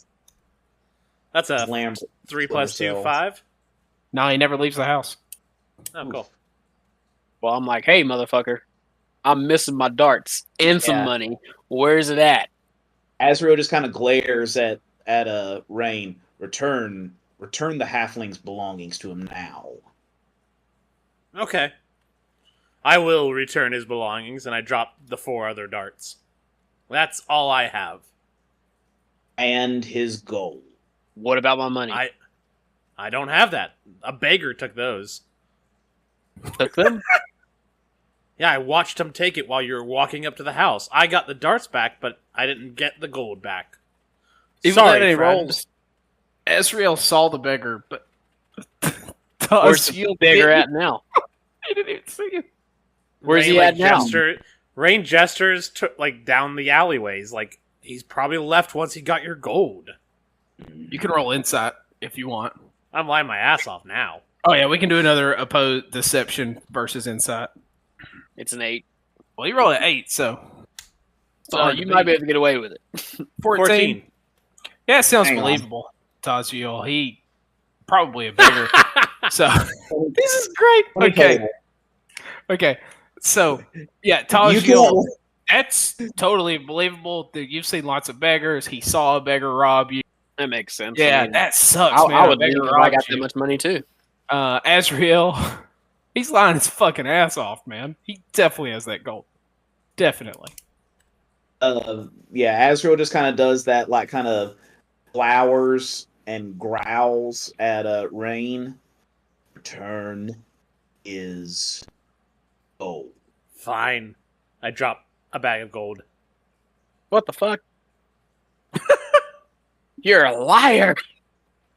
That's a Lamb 3 for plus 2, himself. 5. No, he never leaves the house. Oh, cool. Well, I'm like, hey, motherfucker, I'm missing my darts and some Yeah. money. Where's it at? Azrael just kind of glares at Rain. Return the halfling's belongings to him now. Okay. I will return his belongings, and I drop the 4 other darts. That's all I have. And his gold. What about my money? I don't have that. A beggar took those. Took them. Yeah, I watched him take it while you were walking up to the house. I got the darts back, but I didn't get the gold back. Even Sorry, though he friend. rolls. Azrael saw the beggar, but Where's the beggar at now? He didn't even see him. Where's Rain, he at now? Rain gestures down the alleyways. He's probably left once he got your gold. You can roll insight if you want. I'm lying my ass off now. Oh yeah, we can do another opposed deception versus insight. It's an 8. Well, you rolled an 8, so So you might be able to get away with it. 14. Yeah, it sounds Hang on. believable. Thojil, he probably a beggar. So this is great. Okay. So yeah, You Thojil, can't- that's totally believable. Dude, you've seen lots of beggars. He saw a beggar rob you. That makes sense. Yeah, I mean, that sucks, man. I A would beggar leave if I robs got that you. much money too. Azrael, he's lying his fucking ass off, man. He definitely has that gold. Definitely. Yeah, Azrael just kind of does that, kind of flowers and growls at Rain. Return is gold. Fine. I drop a bag of gold. What the fuck? You're a liar.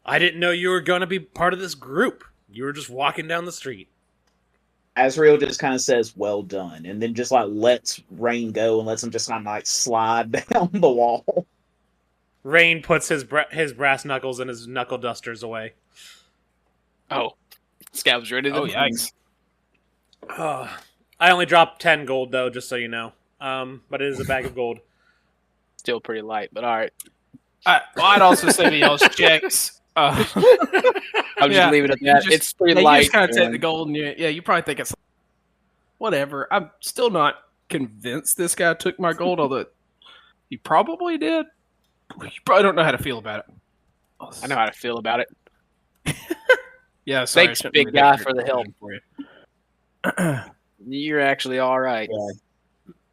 I didn't know you were going to be part of this group. You were just walking down the street. Azrael just kind of says, "Well done," and then just lets Rain go and lets him just kind of slide down the wall. Rain puts his brass knuckles and his knuckle dusters away. Oh, Scab's ready. Oh, yikes. I only dropped 10 gold, though, just so you know. But it is a bag of gold. Still pretty light, but all right. I'd also say that y'all's checks. I'll just Yeah, leave it at you that. just- It's pretty Yeah, you light. just kind of take and- the gold and you probably think it's whatever. I'm still not convinced this guy took my gold, although he probably did. You probably don't know how to feel about it. I know how to feel about it. Yeah, sorry, I Thanks, shouldn't big read guy, that for the help. for you. You're actually all right.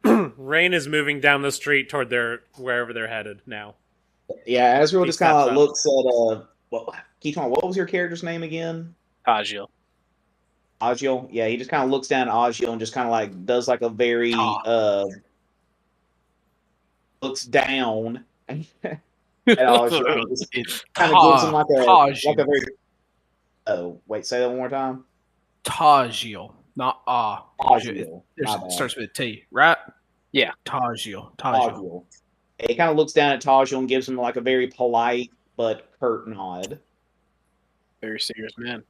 Rain is moving down the street toward wherever they're headed now. Yeah, Azrael He just kind of steps up. looks at well, Keaton, what was your character's name again? Thojil. Thojil. Yeah, he just kind of looks down at Thojil and just kind of like does like a very looks down at Thojil. It's Kind of gives him like Thojil. a very. Oh wait, say that one more time. Thojil, not Thojil. My It bad. starts with a T, right? Yeah. Thojil. Thojil. He kind of looks down at Thojil and gives him like a very polite but curt nod. Very serious man.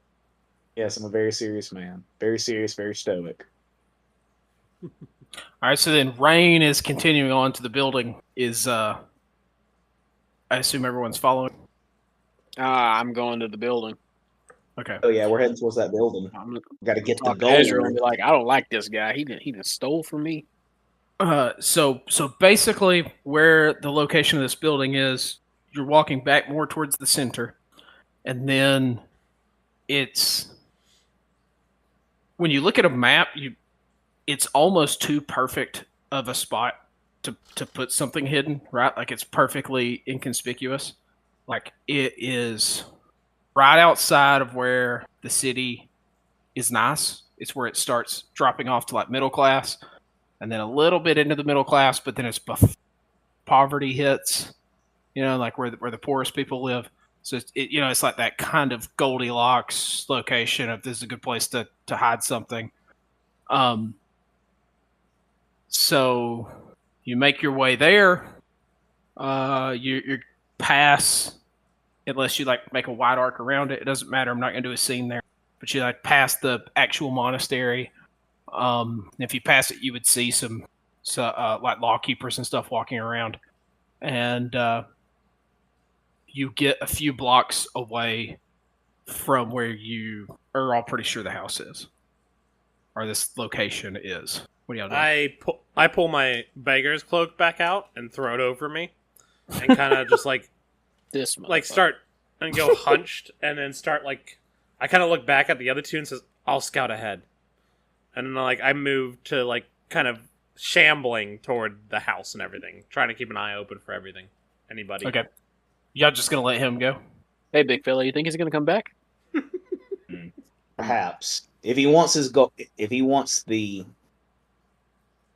Yes, I'm a very serious man. Very serious, very stoic. All right, so then Rain is continuing on to the building. I assume everyone's following. I'm going to the building. Okay. Oh yeah, we're heading towards that building. I'm gonna Got to get the talk to gold. Ezra and be like, I don't like this guy. He just stole from me. So basically, where the location of this building is, you're walking back more towards the center, and then it's when you look at a map, it's almost too perfect of a spot to put something hidden, right? Like it's perfectly inconspicuous. Like it is right outside of where the city is nice. It's where it starts dropping off to like middle class, and then a little bit into the middle class, but then it's poverty hits. You know, like where the poorest people live. So it's like that kind of Goldilocks location of this is a good place to hide something. So you make your way there. You pass, unless you like make a wide arc around it. It doesn't matter. I'm not going to do a scene there. But you like pass the actual monastery. If you pass it, you would see some like law keepers and stuff walking around, and you get a few blocks away from where you are all pretty sure the house is, or this location is. What do y'all do? I pull my beggar's cloak back out and throw it over me, and kind of just like start and go hunched, and then start like I kind of look back at the other two and says, "I'll scout ahead," and then like I move to like kind of shambling toward the house and everything, trying to keep an eye open for everything. Anybody? Okay, y'all just gonna let him go? Hey, big fella, you think he's gonna come back? Perhaps if he wants the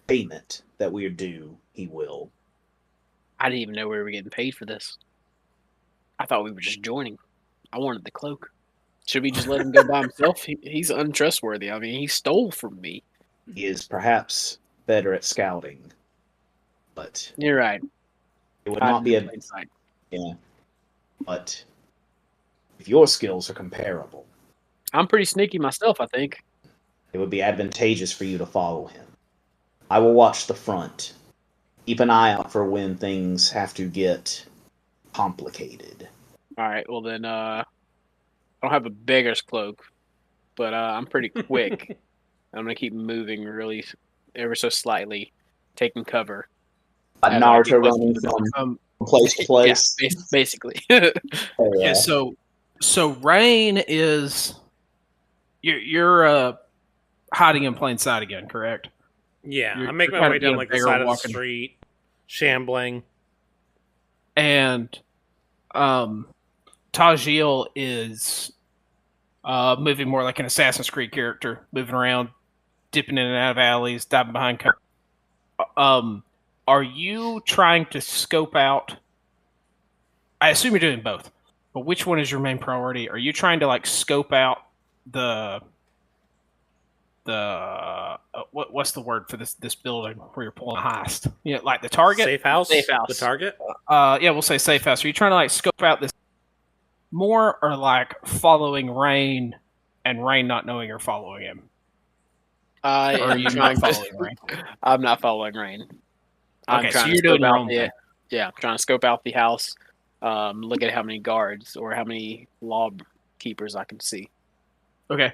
payment that we are due, he will. I didn't even know we were getting paid for this. I thought we were just joining. I wanted the cloak. Should we just let him go by himself? He's untrustworthy. I mean, he stole from me. He is perhaps better at scouting, but You're right. it would not be a sight. yeah. But if your skills are comparable, I'm pretty sneaky myself, I think. it would be advantageous for you to follow him. I will watch the front. Keep an eye out for when things have to get complicated. All right. Well then, I don't have a beggar's cloak, but I'm pretty quick. I'm gonna keep moving really, ever so slightly, taking cover. Like As I get Naruto closer to running the building. from place to place. Yeah, basically. Oh, Yeah. So Rain is you're hiding in plain sight again, correct? Yeah, You're- I make you're my kind way of down being a like the beggar side of the walking. street, shambling. And Thojil is moving more like an Assassin's Creed character, moving around, dipping in and out of alleys, diving behind cover. Are you trying to scope out? I assume you're doing both, but which one is your main priority? Are you trying to like scope out what's the word for this building where you're pulling a heist? You know, like the target. Safe house. Safe house. The target. Yeah, we'll say safe house. Are you trying to like scope out this more, or like following Rain and Rain not knowing you're following him? Or are you not following Rain? I'm not following Rain. Okay, so you're doing your own thing. Yeah, I'm trying to scope out the house. Look at how many guards or how many law keepers I can see. Okay.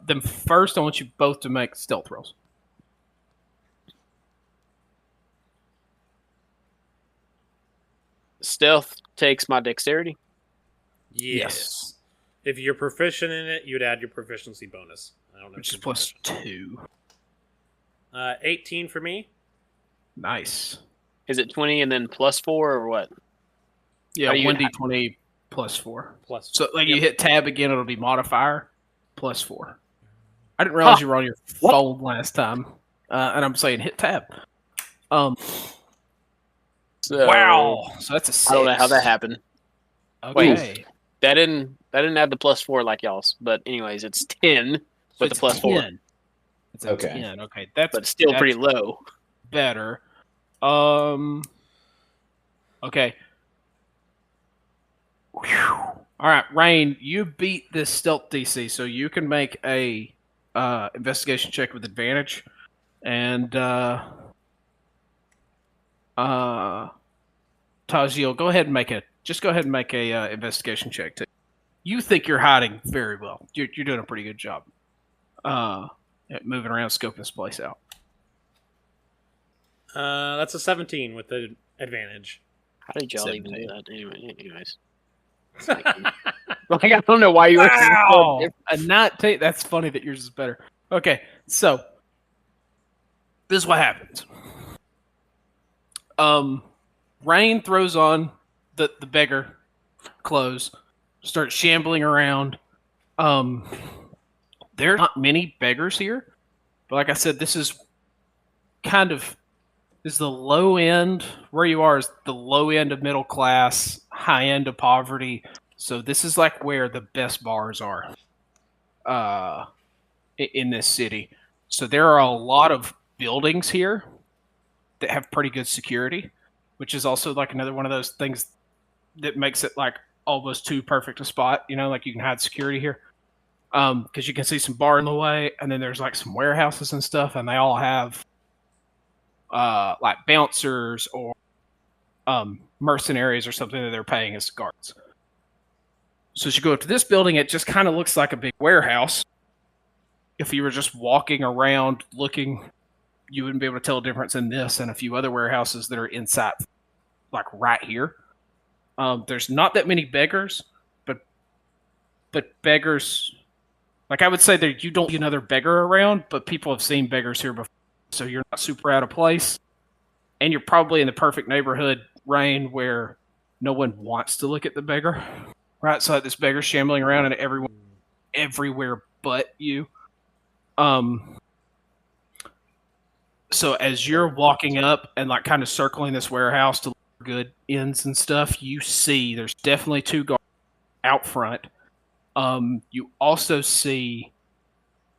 Then first, I want you both to make stealth rolls. Stealth takes my dexterity. Yes. If you're proficient in it, you'd add your proficiency bonus. I don't know. Which is plus 2. 18 for me. Nice. Is it 20 and then plus 4 or what? Yeah, How do you- 1d20 plus 4. Plus. So, like, you Yep. hit tab again, it'll be modifier plus 4. I didn't realize you were on your phone last time. And I'm saying hit tab. So, Wow. So that's a 6. I don't know how that happened. Okay. That didn't add the plus 4 like y'all's. But anyways, it's 10 So with the it's plus 4. 10. It's a Okay. 10. Okay. That's But it's still that's pretty low. better. Okay. Whew. All right, Rain, you beat this stealth DC, so you can make a investigation check with advantage, and Thojil, go ahead and make a investigation check too. You think you're hiding very well. You're doing a pretty good job. At moving around, scoping this place out. That's a 17 with the advantage. How did y'all even do 17. that? Anyways. Like, I don't know why you were Wow, a 19. That's funny that yours is better. Okay, so this is what happens. Rain throws on the beggar clothes, starts shambling around. There are not many beggars here, but like I said, this is the low end. Where you are is the low end of middle class, high end of poverty. So this is like where the best bars are in this city. So there are a lot of buildings here that have pretty good security, which is also like another one of those things that makes it like almost too perfect a spot. You know, like you can hide security here because you can see some bar in the way, and then there's like some warehouses and stuff, and they all have like bouncers or mercenaries or something that they're paying as guards. So as you go up to this building, it just kind of looks like a big warehouse. If you were just walking around looking, you wouldn't be able to tell a difference in this and a few other warehouses that are inside, like right here. There's not that many beggars, but beggars, like I would say that you don't see another beggar around, but people have seen beggars here before, so you're not super out of place. And you're probably in the perfect neighborhood, Rain, where no one wants to look at the beggar. Right, so this beggar's shambling around and everywhere but you. So as you're walking up and like kind of circling this warehouse to look for good ends and stuff, you see there's definitely 2 guards out front. You also see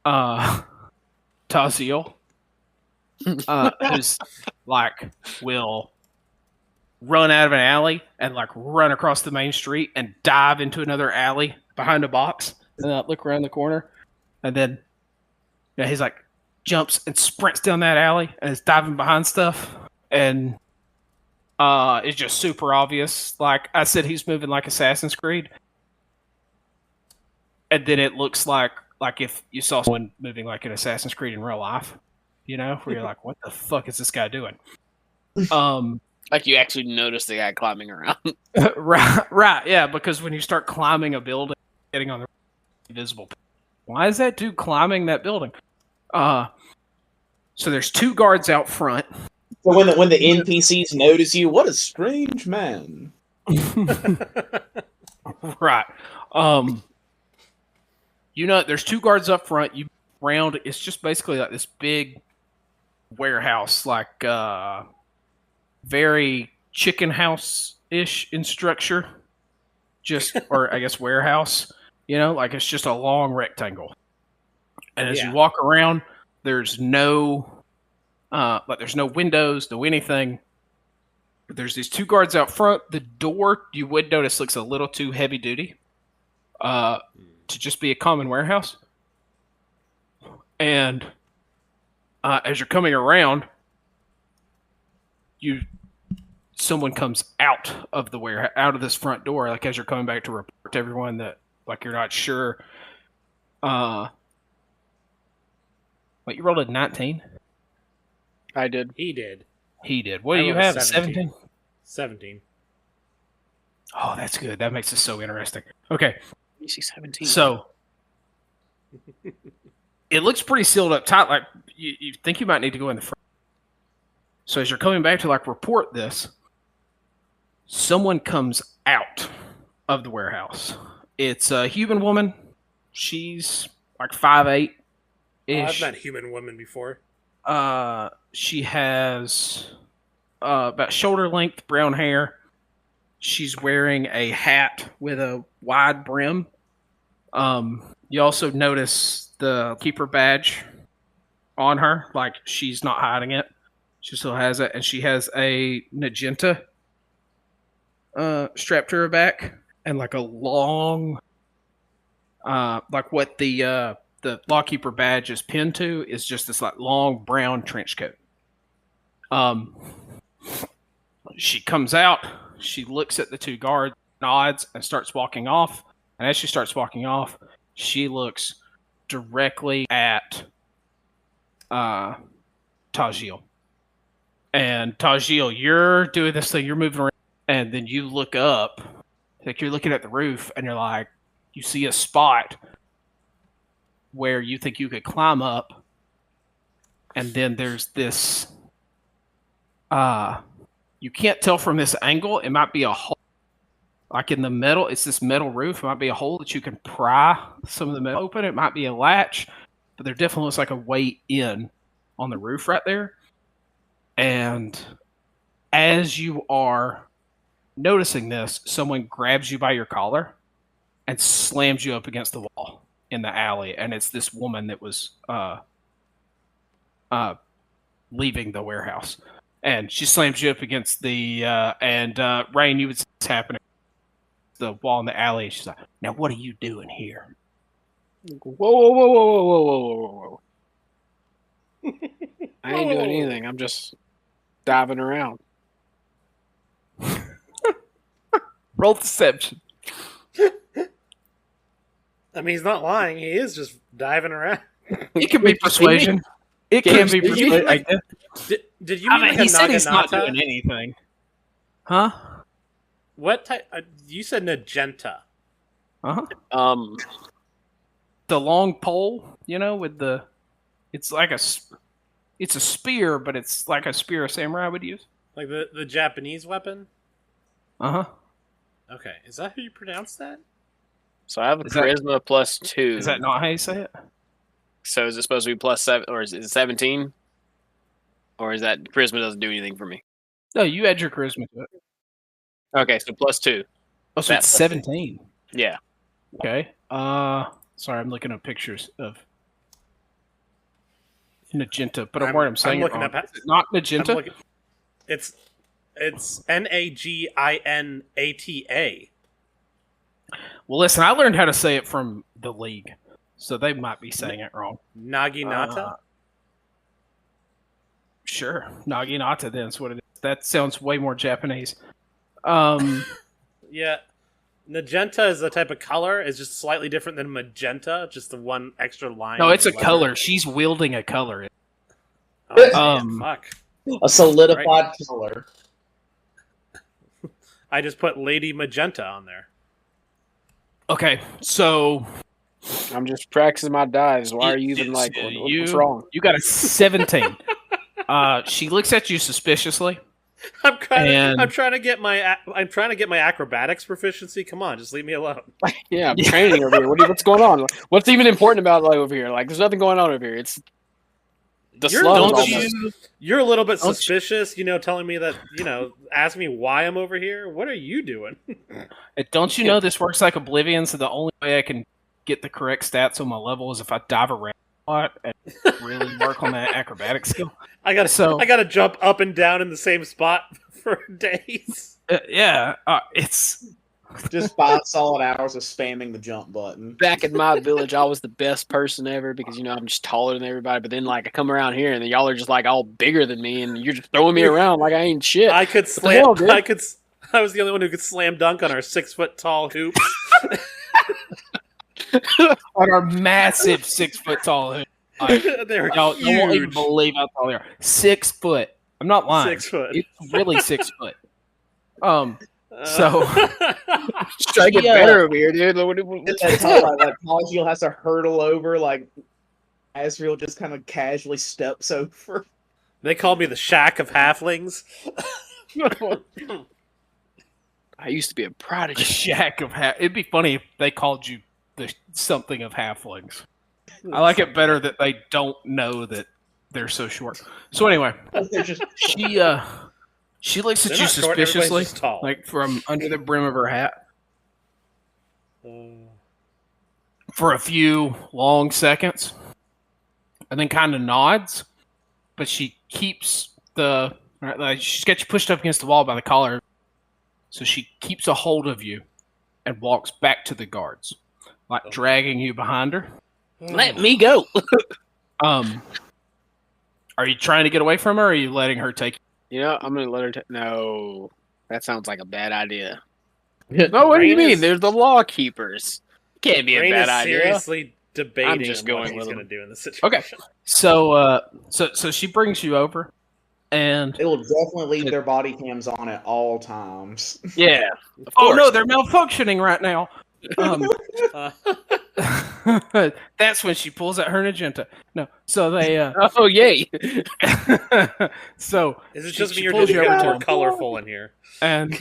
Thojil, who's like will run out of an alley and like run across the main street and dive into another alley behind a box and look around the corner, and then he's like jumps and sprints down that alley and is diving behind stuff, and it's just super obvious. Like I said, he's moving like Assassin's Creed, and then it looks like if you saw someone moving like an Assassin's Creed in real life, you know, where you're like, what the fuck is this guy doing? Like you actually notice the guy climbing around. right, yeah, because when you start climbing a building, getting on the invisible, why is that dude climbing that building? So there's 2 guards out front. So when the NPCs notice you, what a strange man. Right. You know, there's 2 guards up front. You round. It's just basically like this big warehouse, like very chicken house-ish in structure. Or I guess warehouse. You know, like it's just a long rectangle. And as you walk around, there's no windows, no anything. There's these 2 guards out front. The door, you would notice, looks a little too heavy duty to just be a common warehouse. And as you're coming around, someone comes out of the warehouse, out of this front door, like as you're coming back to report to everyone that like you're not sure. Wait, you rolled a 19? I did. He did. What do you have? 17. 17. Oh, that's good. That makes it so interesting. Okay. DC 17. So it looks pretty sealed up tight. Like you think you might need to go in the front. So as you're coming back to like report this, someone comes out of the warehouse. It's a human woman. She's like 5'8". I've met human women before. She has about shoulder length brown hair. She's wearing a hat with a wide brim. You also notice the keeper badge on her, like she's not hiding it. She still has it, and she has a magenta strapped to her back, and like a long, like what the lawkeeper badge is pinned to is just this like long brown trench coat. She comes out. She looks at the two guards, nods, and starts walking off. And as she starts walking off, she looks directly at Thojil. And Thojil, you're doing this thing. You're moving around, and then you look up, like you're looking at the roof, and you're like, you see a spot where you think you could climb up, and then there's this. You can't tell from this angle. It might be a hole. Like in the metal, it's this metal roof. It might be a hole that you can pry some of the metal open. It might be a latch, but there definitely looks like a way in on the roof right there. And as you are noticing this, someone grabs you by your collar and slams you up against the wall in the alley. And it's this woman that was leaving the warehouse. And she slams you up against the, Rain, you would see what's happening. The wall in the alley. She's like, now what are you doing here? Whoa, whoa, whoa, whoa, whoa, whoa, whoa, whoa. I ain't doing anything. I'm just diving around. Roll deception. I mean, he's not lying. He is just diving around. It can be persuasion. It can be persuasion. Did you mean like he said he's not Naginata? doing anything. Huh? What type? You said magenta. Uh-huh. The long pole, with the... It's like it's a spear, but it's like a spear a samurai would use. Like the Japanese weapon? Uh-huh. Okay, is that how you pronounce that? So I have a charisma plus 2. Is that not how you say it? So is it supposed to be plus 7, or is it 17? Or is that charisma doesn't do anything for me? No, you add your charisma to it. Okay, so plus 2. Oh, so it's 17. Yeah. Okay. Sorry, I'm looking up pictures of magenta, but I'm saying looking it wrong. up. Is it not magenta? It's Naginata. Well, listen, I learned how to say it from the league, so they might be saying it wrong. Naginata? Sure. Naginata, then, is what it is. That sounds way more Japanese. Yeah. Magenta is a type of color. It's just slightly different than magenta, just the one extra line. No, it's a color. She's wielding a color. Oh, man, fuck. A solidified color. I just put Lady Magenta on there. Okay, so... I'm just practicing my dives. Why are you even like, what's wrong? You got a 17. She looks at you suspiciously. I'm trying to get my acrobatics proficiency. Come on, just leave me alone. Yeah, I'm training over here. What's going on? What's even important about over here? Like, there's nothing going on over here. It's the You're a little bit suspicious, telling me that, ask me why I'm over here. What are you doing? Don't you know this works like Oblivion? So the only way I can get the correct stats on my level is if I dive around a lot and really work on that acrobatic skill. I gotta jump up and down in the same spot for days. It's just 5 solid hours of spamming the jump button. Back in my village, I was the best person ever because I'm just taller than everybody. But then I come around here and then y'all are just like all bigger than me, and you're just throwing me around like I ain't shit. I could slam. I was the only one who could slam dunk on our 6-foot tall hoop. On our massive 6-foot tall hoop. They're y'all huge. won't even believe how tall they are. 6 foot. I'm not lying. 6 foot. It's really 6 foot. So- Try to get Yeah. better over here, dude. That's how like Thojil has to hurdle over, like Azrael just kind of casually steps over. They called me the Shack of Halflings. I used to be a The prodigy. shack of it'd be funny if they called you the something of halflings. I like it better that they don't know that they're so short. So anyway, They're just she looks at They're you not short, everybody's suspiciously, just tall. like from under the brim of her hat, for a few long seconds, and then kind of nods. But she keeps she's got you pushed up against the wall by the collar, so she keeps a hold of you and walks back to the guards, like dragging you behind her. Let me go. Are you trying to get away from her, or are you letting her take you? You know, I'm gonna let her. No, that sounds like a bad idea. no. No, what do you Rain mean? is- There's the law keepers. Can't be a Rain bad is idea. seriously debating I'm just what going he's with going to him. do in this situation. So she brings you over, and They will definitely leave their body cams on at all times. Yeah. Of oh course. no, they're malfunctioning right now. Uh, That's when she pulls out her magenta. No, so they Oh yay! so is it She- just she me or pulls did you you over get to more him. colorful in here? and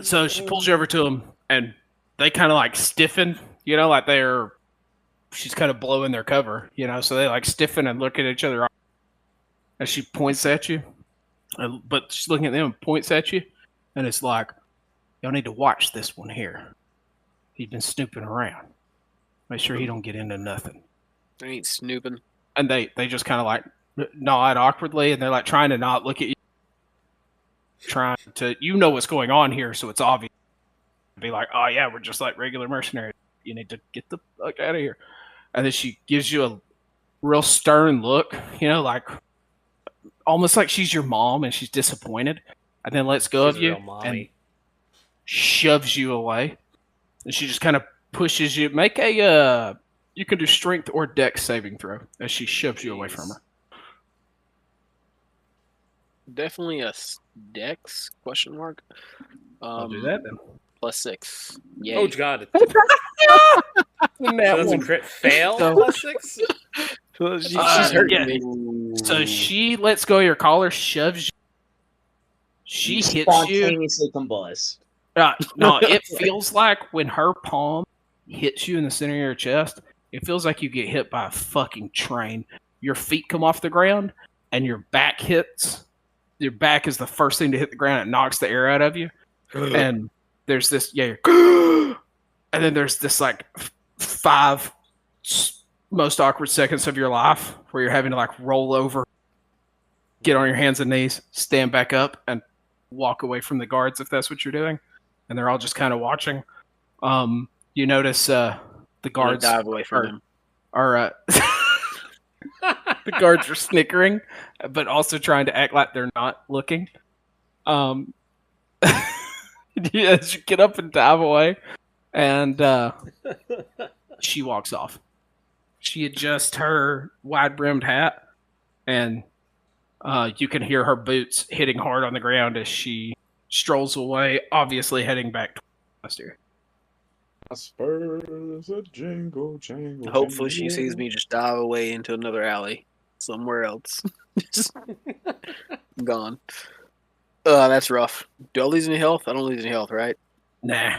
so she pulls you over to them, and they kind of like stiffen, like she's kind of blowing their cover, so they like stiffen and look at each other as she points at you, but she's looking at them and points at you, and it's like, y'all need to watch this one here. He's been snooping around. Make sure he don't get into nothing. I ain't snooping. And they just kind of like nod awkwardly, and they're like trying to not look at you, trying to, what's going on here, so it's obvious. Be like, oh yeah, we're just like regular mercenaries. You need to get the fuck out of here. And then she gives you a real stern look, like almost like she's your mom and she's disappointed, and then lets go She's of a you real mommy. and shoves you away. And she just kind of pushes you. Make a you can do strength or dex saving throw as she shoves you away from her. Definitely a dex ? I'll do that then. +6. Yay. Oh god! And So that that's a one. crit fail. So- +6. She's Uh, hurting yeah. me. So she lets go of your collar, shoves you. She hits you. Spontaneously combust. No, it feels like when her palm hits you in the center of your chest, it feels like you get hit by a fucking train. Your feet come off the ground, and your back hits. Your back is the first thing to hit the ground. It knocks the air out of you. And there's this, and then there's this like 5 most awkward seconds of your life where you're having to like roll over, get on your hands and knees, stand back up, and walk away from the guards if that's what you're doing. And they're all just kind of watching. You notice the I'm gonna guards dive away from him. are the guards are snickering, but also trying to act like they're not looking. As you get up and dive away, and she walks off. She adjusts her wide-brimmed hat, and you can hear her boots hitting hard on the ground as she strolls away, obviously heading back to Wester. Spurs a jingle, jingle. Hopefully she sees me just dive away into another alley somewhere else. Just gone. That's rough. Do I lose any health? I don't lose any health, right? Nah.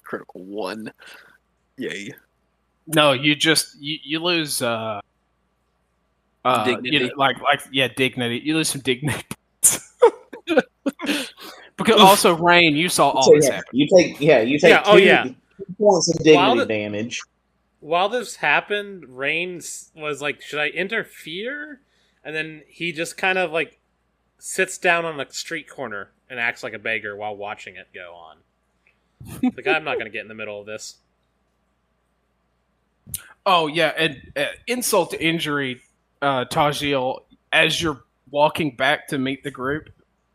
Critical 1. Yay. No, you just you lose Dignity. dignity. You lose some dignity. Because also, Rain, you saw all this happen. You take Yeah, oh, yeah. 2 points of While dignity the- damage. While this happened, Rain was like, "Should I interfere?" And then he just kind of like sits down on a street corner and acts like a beggar while watching it go on. Like, I'm not going to get in the middle of this. Oh yeah, and insult to injury, Thojil, as you're walking back to meet the group,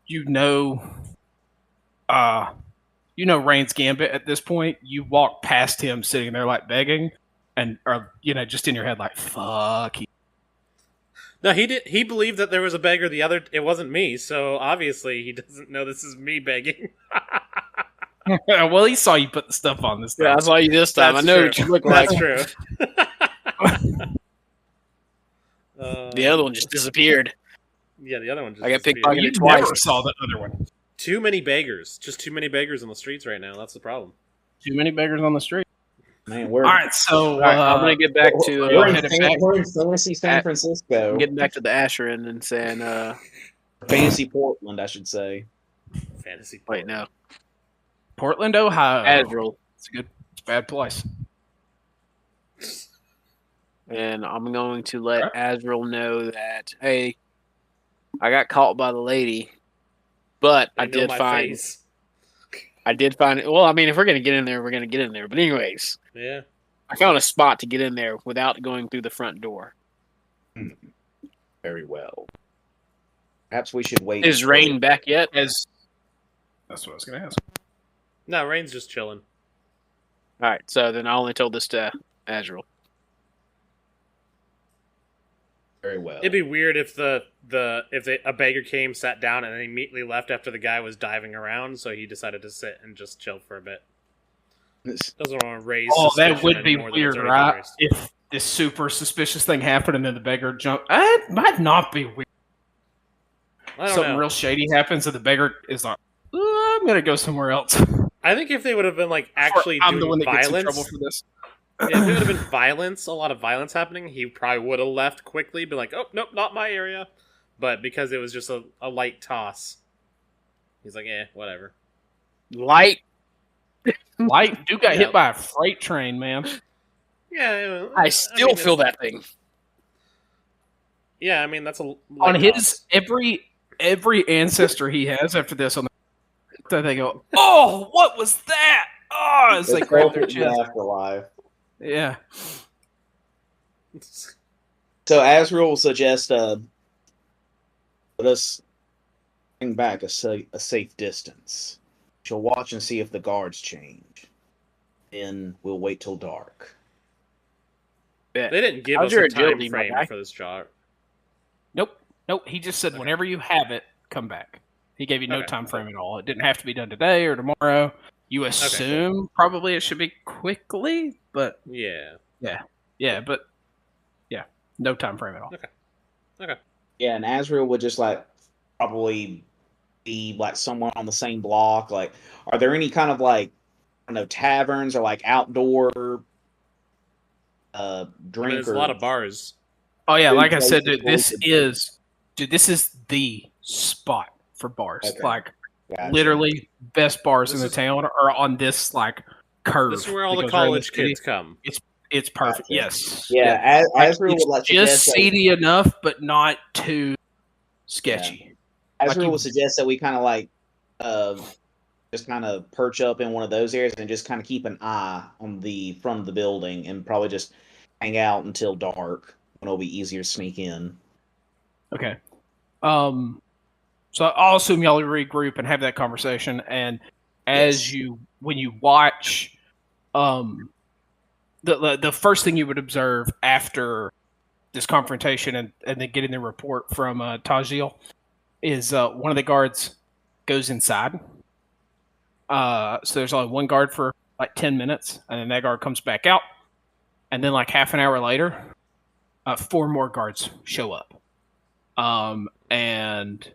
you know Rain's gambit at this point. You walk past him sitting there like begging, and are just in your head like, fuck. No, he did. He believed that there was a beggar. It wasn't me. So obviously, he doesn't know this is me begging. Well, he saw you put the stuff on this time. Yeah, I saw you this time. That's I know true. what you look like. That's true. The other one just disappeared. Yeah, the other one just I got disappeared. pickpocketed You twice. never saw the other one. Too many beggars. Just too many beggars on the streets right now. That's the problem. Too many beggars on the street. Man, we're All right, so All right, I'm gonna get back to we're in headed back. fantasy San Francisco. I'm getting back to the Asheron and saying, Fantasy Portland, I should say. Fantasy. wait, no, Portland, Ohio. Azrael, It's a bad place. and I'm going to let Azrael know that hey, I got caught by the lady, but I They know did my find face. it. Well, I mean, if we're gonna get in there, we're gonna get in there. But anyways, Yeah. I found a spot to get in there without going through the front door. Very well. Perhaps we should wait. Is Rain back yet? That's what I was going to ask. No, Rain's just chilling. All right, so then I only told this to Azrael. Very well. It'd be weird if a beggar came, sat down, and then immediately left after the guy was diving around. So he decided to sit and just chill for a bit. Doesn't want to raise. Oh, that suspicion would be any more than it's weird, already been right? raised. If this super suspicious thing happened and then the beggar jumped. It might not be weird. I don't Something know. real shady happens and the beggar is like, I'm going to go somewhere else. I think if they would have been like actually I'm the one doing that gets in violence, trouble for this. yeah, if it would have been violence, a lot of violence happening, he probably would have left quickly, be like, oh, nope, not my area. But because it was just a light toss, he's like, whatever. Light. Light dude got Yeah. hit by a freight train, man. Yeah, I still mean, feel it's- that thing. Yeah, I mean that's a light On his toss. every ancestor he has after this on the they go, oh, what was that? Oh, as they It's grab their welcome to chest. the afterlife. Yeah. So Azrael will suggest let us bring back a safe distance. She'll watch and see if the guards change. Then we'll wait till dark. They didn't give How's us your a time agility, my frame guy? for this job. Nope. He just said whenever you have it, come back. He gave you no Okay. time frame at all. It didn't have to be done today or tomorrow. You assume probably it should be quickly, but Yeah. no time frame at all. Yeah, and Azrael would just like probably be like somewhere on the same block. Like, are there any kind of like I don't know taverns or like outdoor I drink? mean, there's a lot of bars. Oh yeah, Food like I said, places, this is the spot for bars. Okay. Like Gotcha. literally best bars This in the is- town are on this like curve. This is where all that the goes around college city. kids come. It's perfect. Gotcha. Yes. Yeah, Like, Azrael it's would like just suggest that, seedy enough, but not too sketchy. Azrael you- would suggest that we kind of like just kind of perch up in one of those areas and just kind of keep an eye on the front of the building and probably just hang out until dark when it'll be easier to sneak in. Okay. So I'll assume y'all regroup and have that conversation. And when you watch, the first thing you would observe after this confrontation and then getting the report from Thojil is one of the guards goes inside. So there's only one guard for like 10 minutes, and then that guard comes back out. And then like half an hour later, 4 more guards show up. And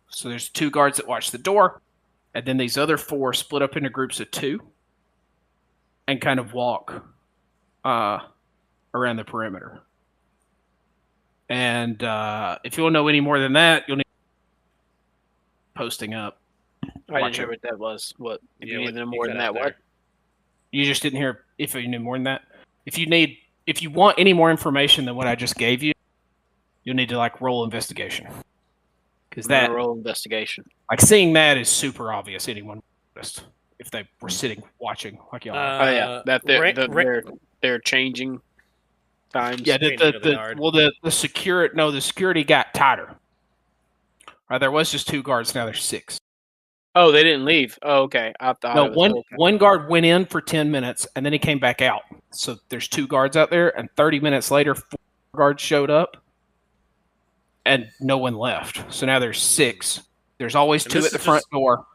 so there's 2 guards that watch the door, and then these other 4 split up into groups of 2 and kind of walk around the perimeter. And if you want to know any more than that, you'll need posting up. I Watch didn't hear it. what that was. What? If you what need no you more cut than out that, there. what? You just didn't hear if you knew more than that. If you want any more information than what I just gave you, you'll need to like roll investigation. Because I'm gonna that roll investigation. like seeing that is super obvious. Anyone noticed if they were sitting watching like y'all. are. Oh yeah, that Ra- they're changing times. Yeah, Changing of the guard. the security got tighter. There was just 2 guards. Now there's 6. Oh, they didn't leave. Oh, okay. I thought No, it was okay. one guard went in for 10 minutes and then he came back out. So there's 2 guards out there, and 30 minutes later, 4 guards showed up, and no one left. So now there's 6. There's always And 2 this at the is front just- door,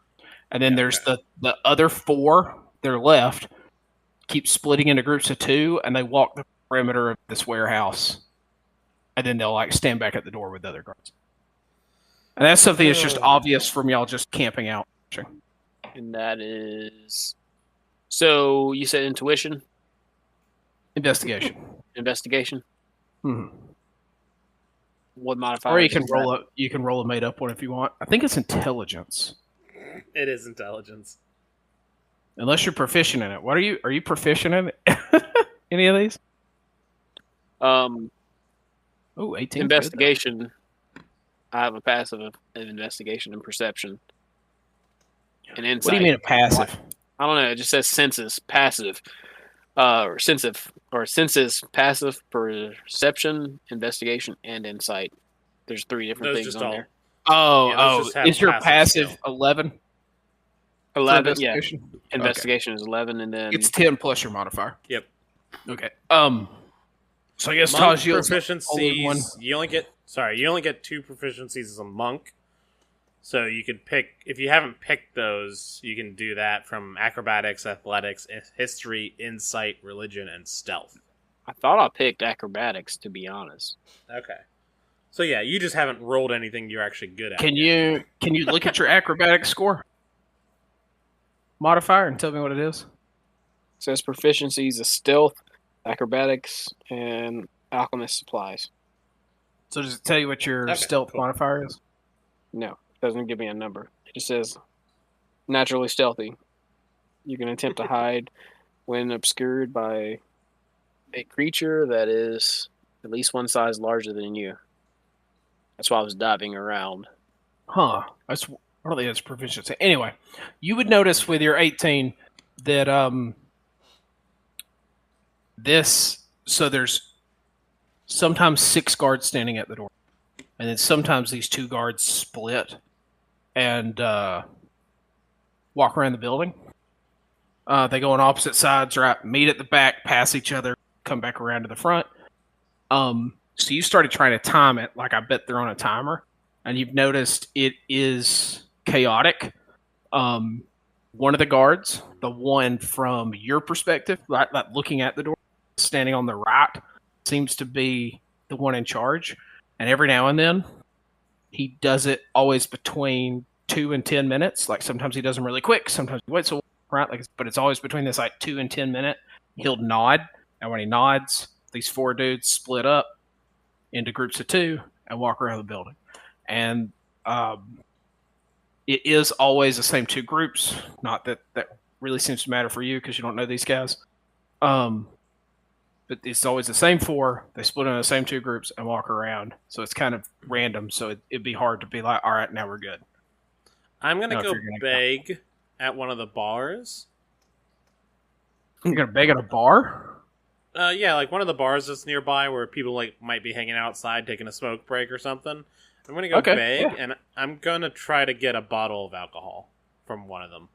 and then Yeah, there's okay. the other 4 that are left. Keep splitting into groups of 2, and they walk the perimeter of this warehouse, and then they'll like stand back at the door with the other guards. And that's something that's just obvious from y'all just camping out. And that is. So you said intuition, Investigation. investigation. Hmm. What modifier? Or you can roll a made up one if you want. I think it's intelligence. It is intelligence. Unless you're proficient in it. What are you proficient in any of these? Oh, 18. investigation. I have a passive of investigation and perception. And insight. What do you mean a passive? I don't know. It just says senses passive, or senses passive perception, investigation, and insight. There's 3 different Those things just on all. there. those just have Is your passive passive 11? 11, yeah. Investigation? Investigation is 11, and then It's 10 plus your modifier. Yep. Okay. So I guess Monk Thojil's only one. proficiencies. You only get 2 proficiencies as a monk. So you could pick, if you haven't picked those, you can do that from acrobatics, athletics, history, insight, religion, and stealth. I thought I picked acrobatics, to be honest. Okay. So yeah, you just haven't rolled anything you're actually good at. Can yet. you look at your acrobatic score modifier and tell me what it is? It says proficiencies is stealth, acrobatics, and alchemist supplies. So does it tell you what your Okay, stealth cool. modifier is? No, it doesn't give me a number. It just says naturally stealthy. You can attempt to hide when obscured by a creature that is at least one size larger than you. That's why I was diving around. Huh. I don't think that's proficiency. Anyway, you would notice with your 18 that there's sometimes 6 guards standing at the door. And then sometimes these 2 guards split and walk around the building. They go on opposite sides, right? Meet at the back, pass each other, come back around to the front. So you started trying to time it, like I bet they're on a timer, and you've noticed it is chaotic. One of the guards, the one from your perspective, like looking at the door, standing on the right, seems to be the one in charge. And every now and then, he does it always between 2 and 10 minutes. Like sometimes he does them really quick, sometimes he waits a while, right? But it's always between this like 2 and 10 minute. He'll nod, and when he nods, these 4 dudes split up into groups of 2 and walk around the building. And it is always the same 2 groups. Not that really seems to matter for you because you don't know these guys. But it's always the same 4. They split into the same 2 groups and walk around. So it's kind of random. So it'd be hard to be like, all right, now we're good. I'm gonna No, if go you're gonna beg at one of the bars. You're going to beg at a bar? Yeah, like one of the bars that's nearby where people like might be hanging outside taking a smoke break or something. I'm gonna go Okay, beg, yeah. and I'm gonna try to get a bottle of alcohol from one of them.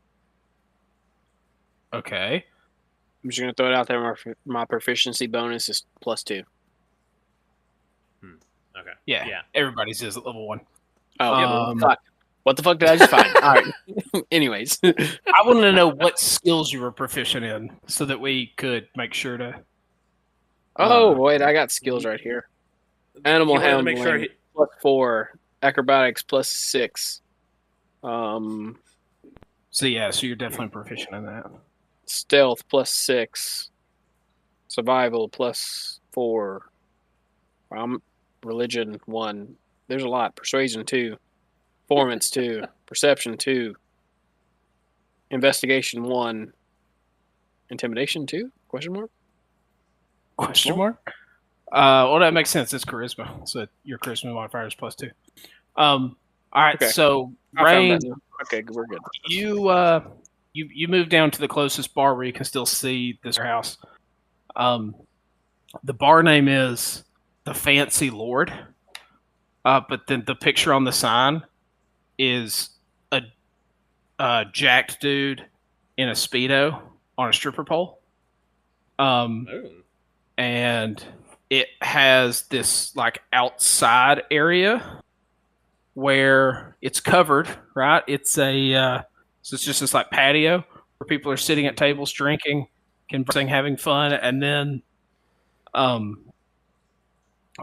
Okay. I'm just gonna throw it out there. My proficiency bonus is +2. Okay. Yeah. Yeah. Everybody's is at level 1. Oh, fuck. What the fuck did I just find? All right. Anyways, I wanted to know what skills you were proficient in so that we could make sure to. wait, I got skills right here. Animal You wanted to handling make sure he- +4, acrobatics +6. So yeah, so you're definitely proficient in that. Stealth +6, survival +4, religion 1. There's a lot. Persuasion 2, performance 2, perception 2, investigation 1, intimidation 2? Question mark. Question mark? Well, that makes sense. It's charisma, so your charisma modifier is +2. All right, Okay. so I found Rain, that now. Okay, we're good. you move down to the closest bar where you can still see this house. The bar name is the Fancy Lord, but then the picture on the sign is a jacked dude in a Speedo on a stripper pole. Ooh. And it has this like outside area where it's covered, right? It's a so it's just this like patio where people are sitting at tables drinking, conversing, having fun, and then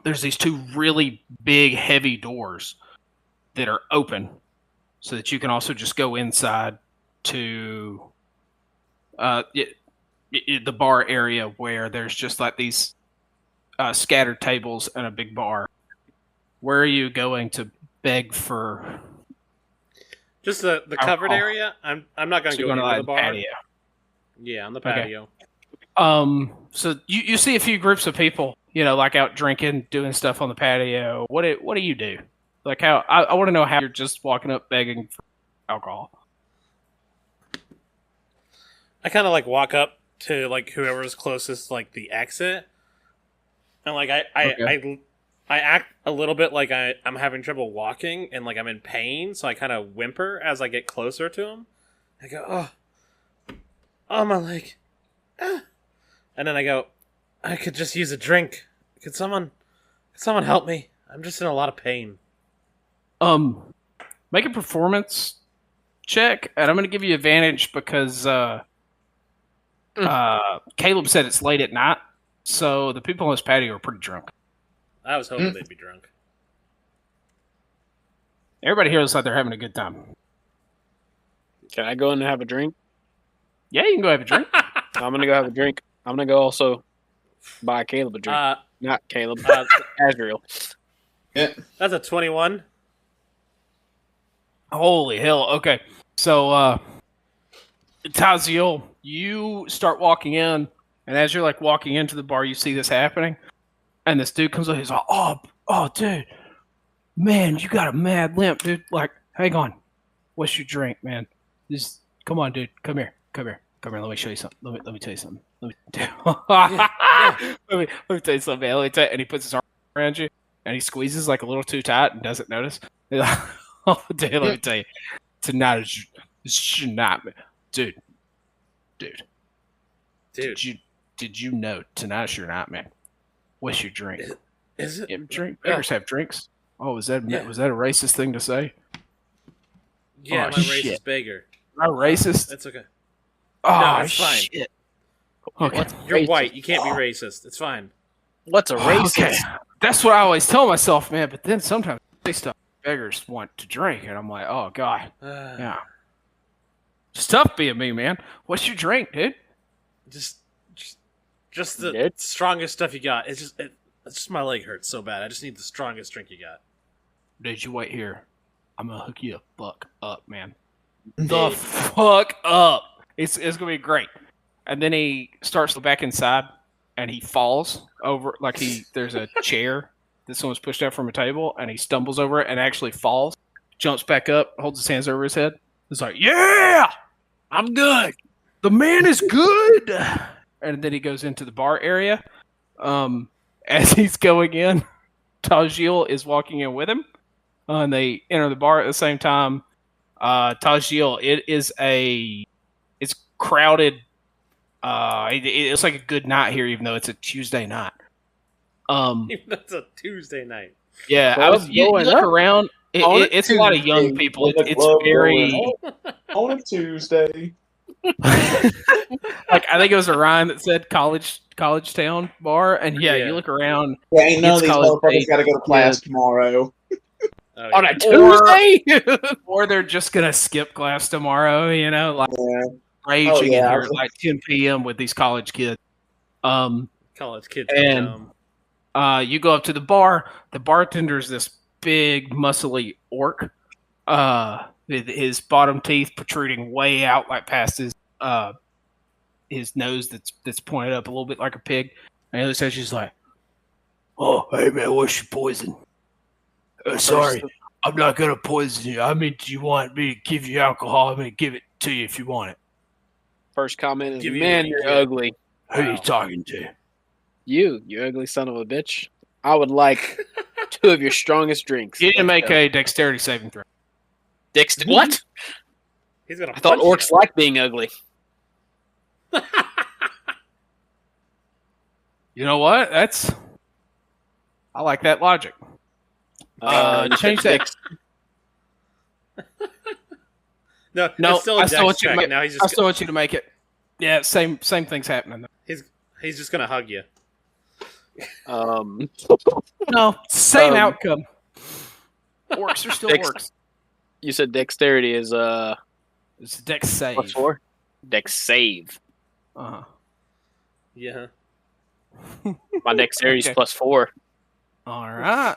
there's these two really big, heavy doors that are open so that you can also just go inside to the bar area where there's just like these scattered tables and a big bar. Where are you going to beg for? Just the covered area. I'm not going to go into the bar. Patio. Yeah, on the patio. So you see a few groups of people, like out drinking, doing stuff on the patio. What do you do? Like how I want to know how you're just walking up begging for alcohol. I kind of like walk up to like whoever's closest, like the exit, and like I act a little bit like I'm having trouble walking and like I'm in pain, so I kind of whimper as I get closer to him. I go, oh my leg, and then I go, I could just use a drink. Could someone help me? I'm just in a lot of pain. Make a performance check, and I'm going to give you advantage because Caleb said it's late at night, so the people on this patio are pretty drunk. I was hoping they'd be drunk. Everybody here looks like they're having a good time. Can I go in and have a drink? Yeah, you can go have a drink. I'm going to go have a drink. I'm going to go also buy Caleb a drink. Not Caleb. Azrael. Yeah. That's a 21. Holy hell. Okay. So, Thojil, you start walking in, and as you're like walking into the bar, you see this happening. And this dude comes up, he's like, oh, dude. Man, you got a mad limp, dude. Like, hang on. What's your drink, man? Just come on, dude. Come here. Let me show you something. Let me tell you something. Let me tell you something, man. And he puts his arm around you, and he squeezes like a little too tight and doesn't notice. He's like, oh, dude, let me tell you. Tonight is your night, man. Dude. Did you know tonight's your night, man? What's your drink? Is it? Yeah, beggars have drinks. Oh, was that a racist thing to say? Yeah, I'm a racist beggar. Not racist? That's okay. Oh, no, it's fine. Shit. Okay. You're white. You can't be racist. It's fine. What's a racist? Okay. That's what I always tell myself, man. But then sometimes they stuff beggars want to drink, and I'm like, oh god, yeah. It's tough being me, man. What's your drink, dude? Just the strongest stuff you got. It's just my leg hurts so bad. I just need the strongest drink you got. Dude, you wait here. I'm gonna hook you the fuck up, man. The fuck up. It's gonna be great. And then he starts to go back inside, and he falls over there's a chair that someone's pushed out from a table, and he stumbles over it and actually falls, jumps back up, holds his hands over his head. It's like, yeah, I'm good. The man is good. And then he goes into the bar area. As he's going in, Thojil is walking in with him. And they enter the bar at the same time. Thojil, it's crowded. It's like a good night here, even though it's a Tuesday night. That's a Tuesday night. Yeah, you look around. It's a lot of young people. It's very on a Tuesday. Like I think it was Arion that said college town bar, and yeah, you look around. Yeah, ain't none of these motherfuckers got to go to class tomorrow. On a Tuesday, or they're just gonna skip class tomorrow. Raging in here at like 10 p.m. with these college kids. College kids, and you go up to the bar. The bartender's this big, muscly orc. His bottom teeth protruding way out, like past his nose that's pointed up a little bit like a pig. And the other side, she's like, "Oh, hey man, what's your poison? Sorry, I'm not gonna poison you. I mean, do you want me to give you alcohol? I'm gonna give it to you if you want it." First comment is, "Man, you're ugly." Who are you talking to? You ugly son of a bitch. I would like 2 of your strongest drinks. You need to make a dexterity saving throw. What? He's gonna. I thought orcs like being ugly. You know what? That's I like that logic. You Change said that. No, No, it's still a I still dex want you to check. make. Now he's I just still want you to make it. Yeah, same thing's happening. he's just gonna hug you. No, same Um, outcome. Orcs are still Dex- orcs. You said dexterity is It's a dex save. +4. Dex save. Uh-huh. Yeah. My dexterity is Okay. +4. All right.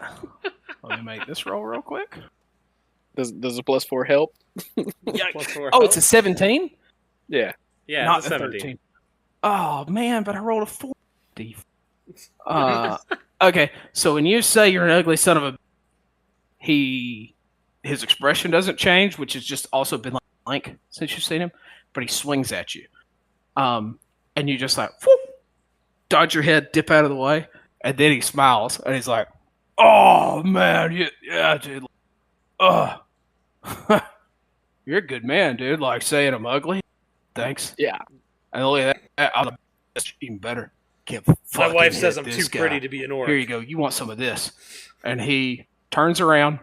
Let me make this roll real quick. Does a +4 help? +4 Oh, it's health? a 17? Yeah. Yeah, Not it's a a 13. 17. Oh, man, but I rolled a 4. Okay, so when you say you're an ugly son of a... His expression doesn't change, which has just also been blank since you've seen him, but he swings at you. And you just like, whoop, dodge your head, dip out of the way, and then he smiles, and he's like, oh, man, yeah, dude. You're a good man, dude. Like, saying I'm ugly. Thanks. Yeah. And look at that. I'm even better. Can't My fucking wife says hit I'm this too guy. pretty to be an orc. Here you go. You want some of this? And he turns around,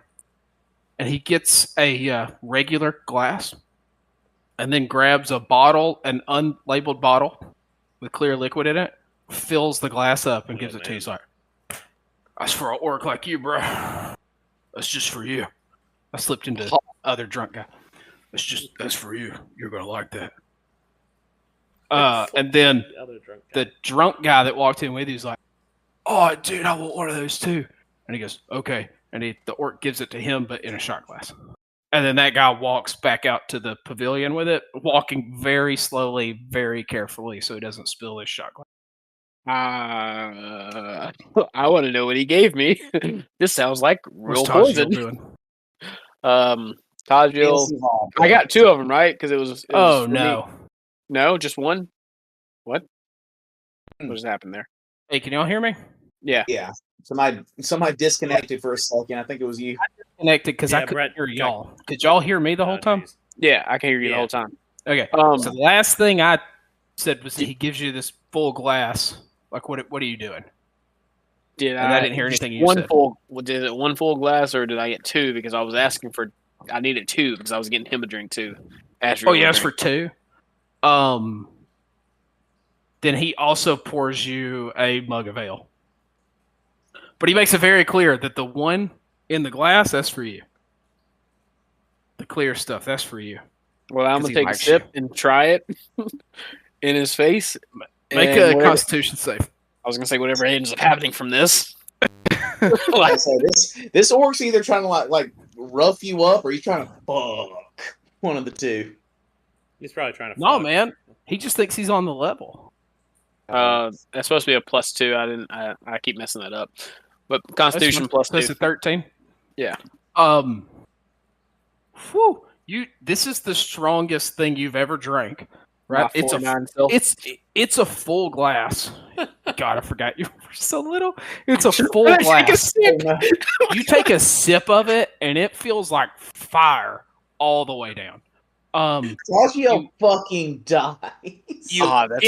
and he gets a regular glass, and then grabs a bottle, an unlabeled bottle with clear liquid in it, fills the glass up, and gives it to you. He's like, "That's for an orc like you, bro. That's just for you." I slipped into other drunk guy. That's for you. You're gonna like that. And then The other drunk guy. the drunk guy that walked in with you is like, "Oh, dude, I want one of those too." And he goes, "Okay." And the orc gives it to him, but in a shot glass. And then that guy walks back out to the pavilion with it, walking very slowly, very carefully, so he doesn't spill his shot glass. I want to know what he gave me. This sounds like real What's Thojil poison. doing? Thojil. Fantasy Hall. I got 2 of them right because it was. Oh for me. no! No, just one. What? What just happened there? Hey, can y'all hear me? Yeah. Yeah. Somebody disconnected for a second. I think it was you. Connected because I Yeah, couldn't Bret, hear check. y'all. Did y'all hear me the whole Oh, time? jeez. Yeah, I can hear you the Yeah. whole time. Okay. Um, So the last thing I said was that he gives you this full glass. Like, what are you doing? Did And I didn't hear just anything you one said. Did it one full glass or did I get 2 because I was asking for? I needed 2 because I was getting him a drink too. Oh, yes, for 2. Then he also pours you a mug of ale. But he makes it very clear that the one in the glass, that's for you. The clear stuff, that's for you. Well, I'm 'Cause gonna he take a likes sip you. and try it in his face. Make and a whatever- Constitution save. I was gonna say whatever ends up happening from this. Like I say, this orc's either trying to like rough you up or he's trying to fuck. One of the two. He's probably trying to. No, fuck. man. He just thinks he's on the level. That's supposed to be a +2. I keep messing that up. But Constitution That's +2. a 13? Yeah. Whew. This is the strongest thing you've ever drank. Right? My 49 self. It's a full glass. God, I forgot you were so little. It's a full glass. You take a sip of it, and it feels like fire all the way down. Thojil fucking dies. You that's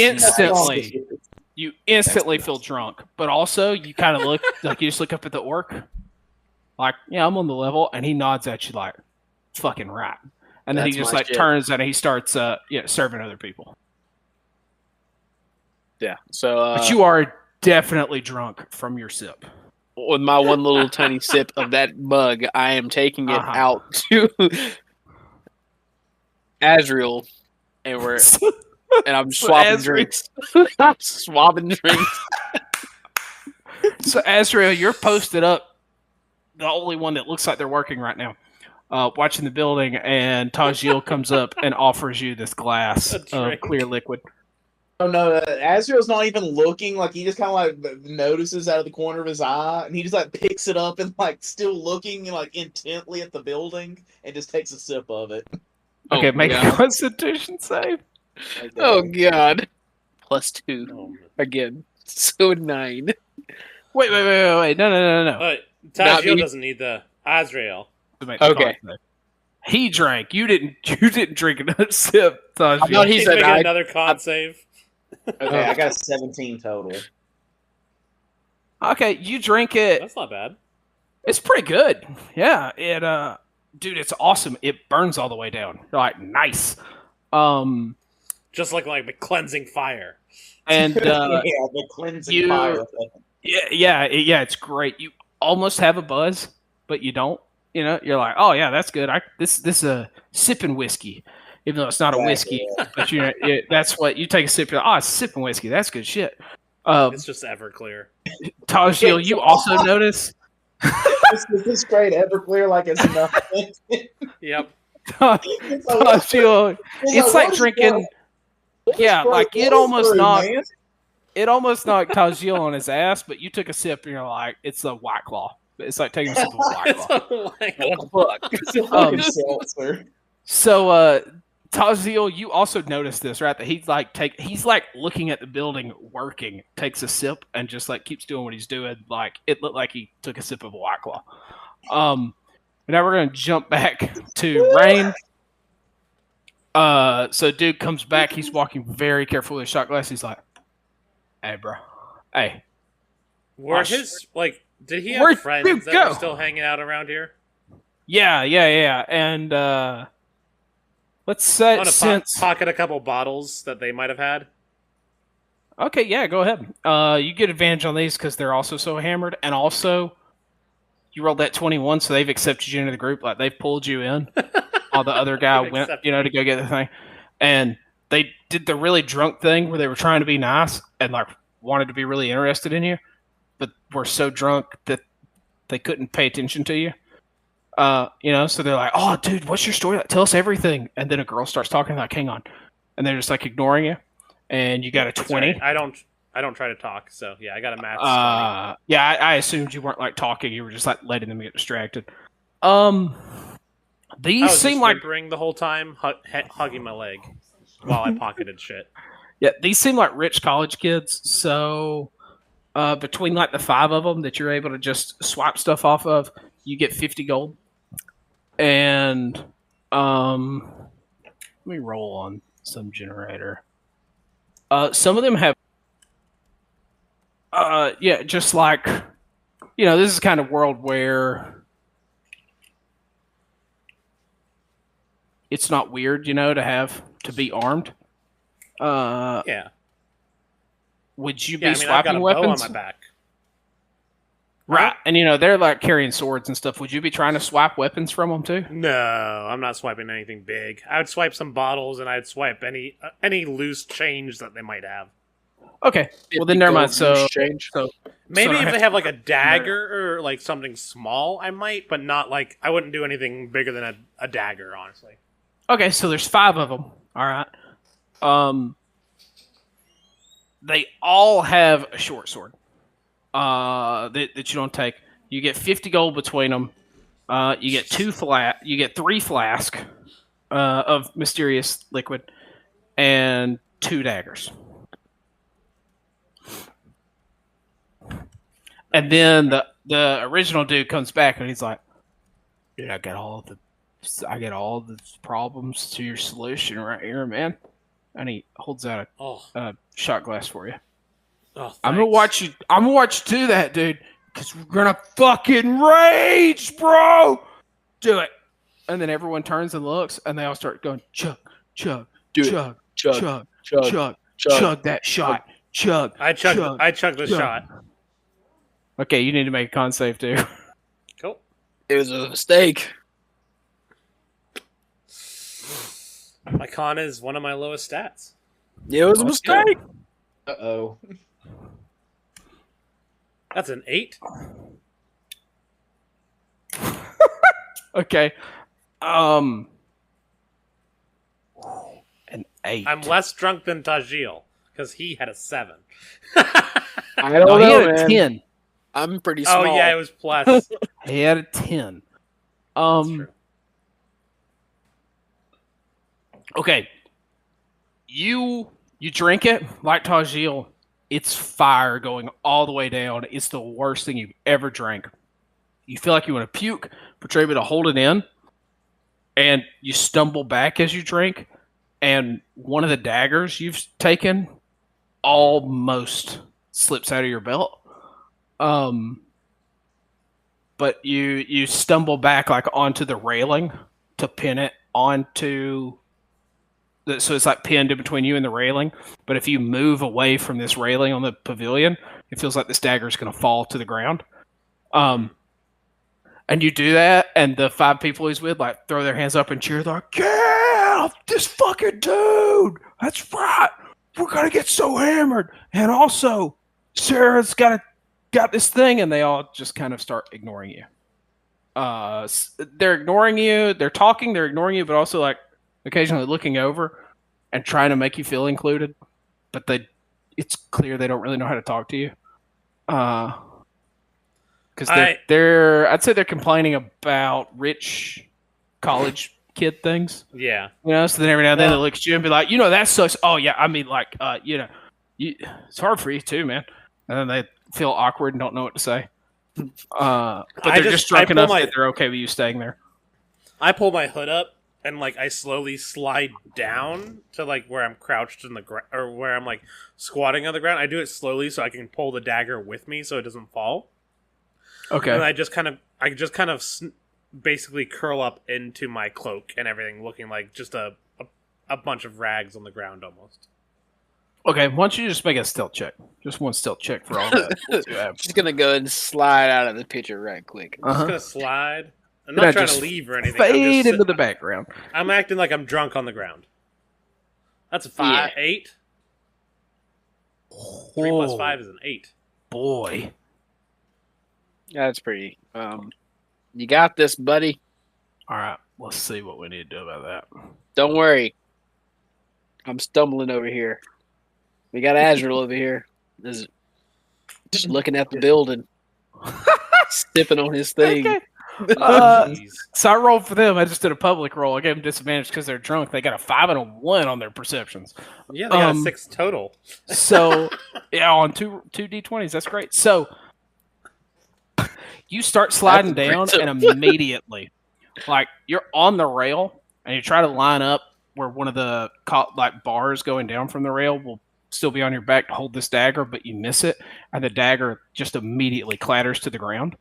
instantly feel drunk, but also you kind of look like you just look up at the orc, like, yeah, I'm on the level, and he nods at you like, fucking right, and then he That's just my like shit. turns and he starts serving other people. Yeah. So But you are definitely drunk from your sip. with my one little tiny sip of that mug, I am taking it out to Azrael, and I'm swapping drinks. I'm swapping drinks. So Azrael, you're posted up, the only one that looks like they're working right now, watching the building, and Thojil comes up and offers you this glass of drink. clear liquid. Oh no, Azrael's not even looking. Like he just kind of like notices out of the corner of his eye, and he just like picks it up and like still looking like intently at the building, and just takes a sip of it. Okay, Oh, make a God. Constitution save. Like that. Oh God. +2 Oh, man. again. So 9. Wait. No. Not Thojil me. doesn't need the Azrael. To make the Okay. con save. He drank. You didn't drink another sip, I thought Thojil. he He's said making I- another con save. Okay, I got a 17 total. Okay, you drink it. That's not bad. It's pretty good. Yeah, dude, it's awesome. It burns all the way down. You're like, nice. Just like the cleansing fire. And the cleansing fire. yeah, it's great. You almost have a buzz, but you don't. You know, you're like, oh yeah, that's good. This is a sipping whiskey, even though it's not a whiskey. But that's what you take a sip. You're like, oh, it's sipping whiskey. That's good shit. It's just Everclear. Thojil, you also notice. This great Everclear, like it's nothing. Yep. Thojil, it's like drinking. Yeah, like it almost knocked Thojil on his ass, but you took a sip and you're like, it's a White Claw. It's like taking a sip of White Claw. It's a fucking seltzer. So, Thojil, you also noticed this, right? That he's like looking at the building, working, takes a sip, and just like keeps doing what he's doing. Like it looked like he took a sip of a White Claw. Now we're gonna jump back to Rain. So dude comes back. He's walking very carefully with a shot glass. He's like, "Hey, bro. Hey, did he have friends that were still hanging out around here? Yeah. And let's say pocket a couple bottles that they might have had. Okay, yeah, go ahead. You get advantage on these because they're also so hammered, and also you rolled that 21, so they've accepted you into the group. Like they've pulled you in. While the other guy went, to go get the thing, and they did the really drunk thing where they were trying to be nice and like wanted to be really interested in you, but were so drunk that they couldn't pay attention to you. So they're like, "Oh, dude, what's your story? Like, tell us everything." And then a girl starts talking, like, "Hang on," and they're just like ignoring you. And you got a 20. Right. I don't try to talk, so yeah, I got a match. Yeah, I assumed you weren't like talking; you were just like letting them get distracted. These seem like whimpering the whole time, hugging my leg while I pocketed shit. Yeah, these seem like rich college kids. So between like the 5 of them that you're able to just swipe stuff off of, you get 50 gold. And let me roll on some generator. Some of them have just like this is kind of world where it's not weird, to be armed. Yeah. Would you be swapping I've got a weapons? bow on my back. Right. And, they're like carrying swords and stuff. Would you be trying to swap weapons from them too? No, I'm not swiping anything big. I would swipe some bottles and I'd swipe any loose change that they might have. Okay. Well, then never mind. So maybe if they have like a dagger or like something small, I might, but not like I wouldn't do anything bigger than a dagger, honestly. Okay, so there's 5 of them. All right. They all have a short sword. That you don't take. You get 50 gold between them. You get 3 flasks of mysterious liquid and 2 daggers. And then the original dude comes back and he's like, "Dude, I got all the problems to your solution right here, man." And he holds out a shot glass for you. Oh, I'm gonna watch you do that, dude, because we're gonna fucking rage, bro. Do it. And then everyone turns and looks, and they all start going chug, chug, chug, chug, chug, chug that shot, chug. I chugged the shot. Okay, you need to make a con save too. Cool. It was a mistake. My con is one of my lowest stats. Yeah, it was a mistake. Uh-oh. That's an 8. Okay. An 8. I'm less drunk than Thojil because he had a 7. I don't know, he had man. a 10. I'm pretty small. Oh yeah, it was plus. He had a 10. That's true. Okay. You drink it like Thojil. It's fire going all the way down. It's the worst thing you've ever drank. You feel like you want to puke, but you're able to hold it in. And you stumble back as you drink. And one of the daggers you've taken almost slips out of your belt. But you stumble back like onto the railing to pin it onto. So it's like pinned in between you and the railing. But if you move away from this railing on the pavilion, it feels like this dagger is going to fall to the ground. And you do that, and the 5 people he's with like throw their hands up and cheer. They're like, "Yeah, this fucking dude! That's right. We're gonna get so hammered." And also, Sarah's got this thing, and they all just kind of start ignoring you. They're ignoring you. They're talking. They're ignoring you, but also like occasionally looking over and trying to make you feel included. But it's clear they don't really know how to talk to you. Because I'd say they're complaining about rich college kid things. Yeah. So then every now and then they look at you and be like, that sucks. Oh yeah, I mean like, it's hard for you too, man. And then they feel awkward and don't know what to say. But they're just drunk enough that they're okay with you staying there. I pull my hood up and like I slowly slide down to like where I'm crouched in the ground, or where I'm like squatting on the ground. I do it slowly so I can pull the dagger with me so it doesn't fall. Okay. And I just kind of basically curl up into my cloak and everything, looking like just a bunch of rags on the ground almost. Okay, why don't you just make a stealth check? Just one stealth check for all that. Just gonna go and slide out of the picture right quick. I'm just gonna slide. I'm not trying to leave or anything. Fade into the background. I'm acting like I'm drunk on the ground. That's a 8. 3 plus 5 is an 8. Boy. That's pretty. You got this, buddy. All right, let's see what we need to do about that. Don't worry. I'm stumbling over here. We got Azrael over here. Just looking at the building. Sipping on his thing. Okay. So I rolled for them. I just did a public roll. I gave them disadvantage because they're drunk. They got a 5 and a 1 on their perceptions. Yeah, they got a 6 total. So, on two D20s. That's great. So, you start sliding down, and immediately, like, you're on the rail, and you try to line up where one of the bars going down from the rail will still be on your back to hold this dagger, but you miss it, and the dagger just immediately clatters to the ground.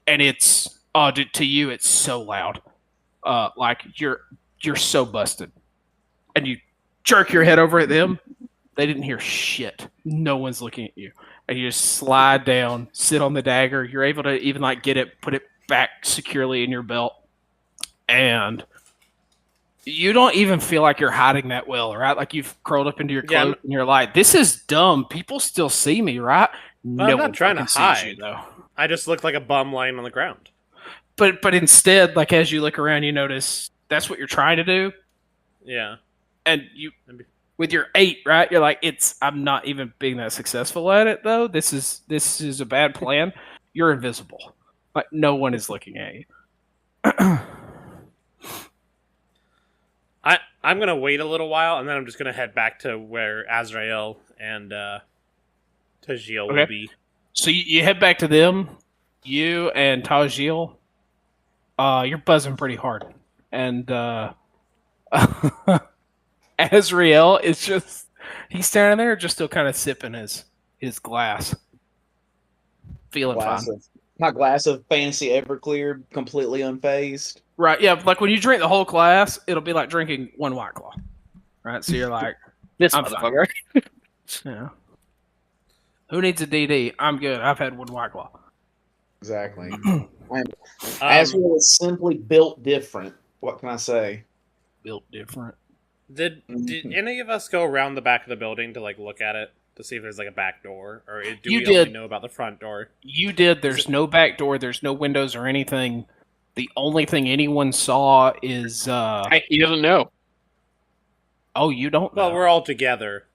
And it's to you, it's so loud, like you're so busted, and you jerk your head over at them. They didn't hear shit. No one's looking at you, and you just slide down, sit on the dagger. You're able to even like get it, put it back securely in your belt, and you don't even feel like you're hiding that well, right? Like you've curled up into your cloak, and you're like, "This is dumb. People still see me, right?" No, I'm not trying to hide. You, though. I just look like a bum lying on the ground. But instead, like as you look around, you notice that's what you're trying to do. Yeah. And you, with your 8, right? You're like, I'm not even being that successful at it though. This is a bad plan. You're invisible. Like no one is looking at you. I'm gonna wait a little while, and then I'm just gonna head back to where Azrael and Thojil will be. So you head back to them. You and Thojil, you're buzzing pretty hard, and Azrael is he's standing there, just still kind of sipping his glass, feeling fine. My glass of fancy Everclear, completely unfazed. Right, yeah, like when you drink the whole glass, it'll be like drinking one White Claw. Right, so you're like, this motherfucker. Yeah. Who needs a DD? I'm good. I've had one White Claw. Exactly. Azrael is simply built different. What can I say? Built different. Did any of us go around the back of the building to like look at it to see if there's like a back door, or do we only know about the front door? You did. There's no back door. There's no windows or anything. The only thing anyone saw is he doesn't know. Oh, you don't know. Well, we're all together.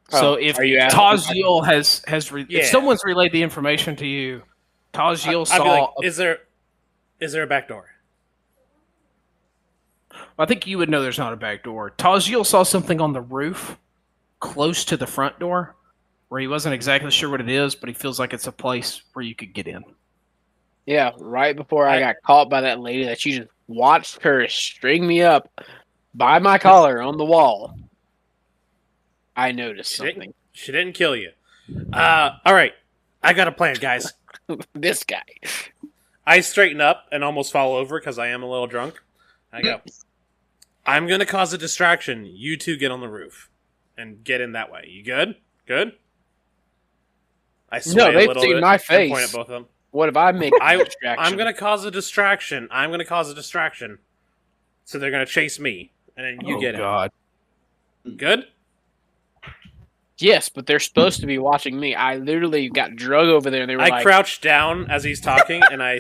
So if Thojil has if someone's relayed the information to you, Thojil saw. Like, is there a back door? I think you would know there's not a back door. Thojil saw something on the roof close to the front door where he wasn't exactly sure what it is, but he feels like it's a place where you could get in. Yeah, right before I got caught by that lady that you just watched her string me up by my collar on the wall. I noticed something. She didn't kill you. All right. I got a plan, guys. This guy. I straighten up and almost fall over because I am a little drunk. I go, I'm going to cause a distraction. You two get on the roof and get in that way. You good? Good? I sway they've a little seen bit my and face. point at both of them. What if I make a distraction? I'm going to cause a distraction. So they're going to chase me. And then you get God. in. Good? Yes, but they're supposed to be watching me. I literally got drug over there, and they were I crouch down as he's talking, and I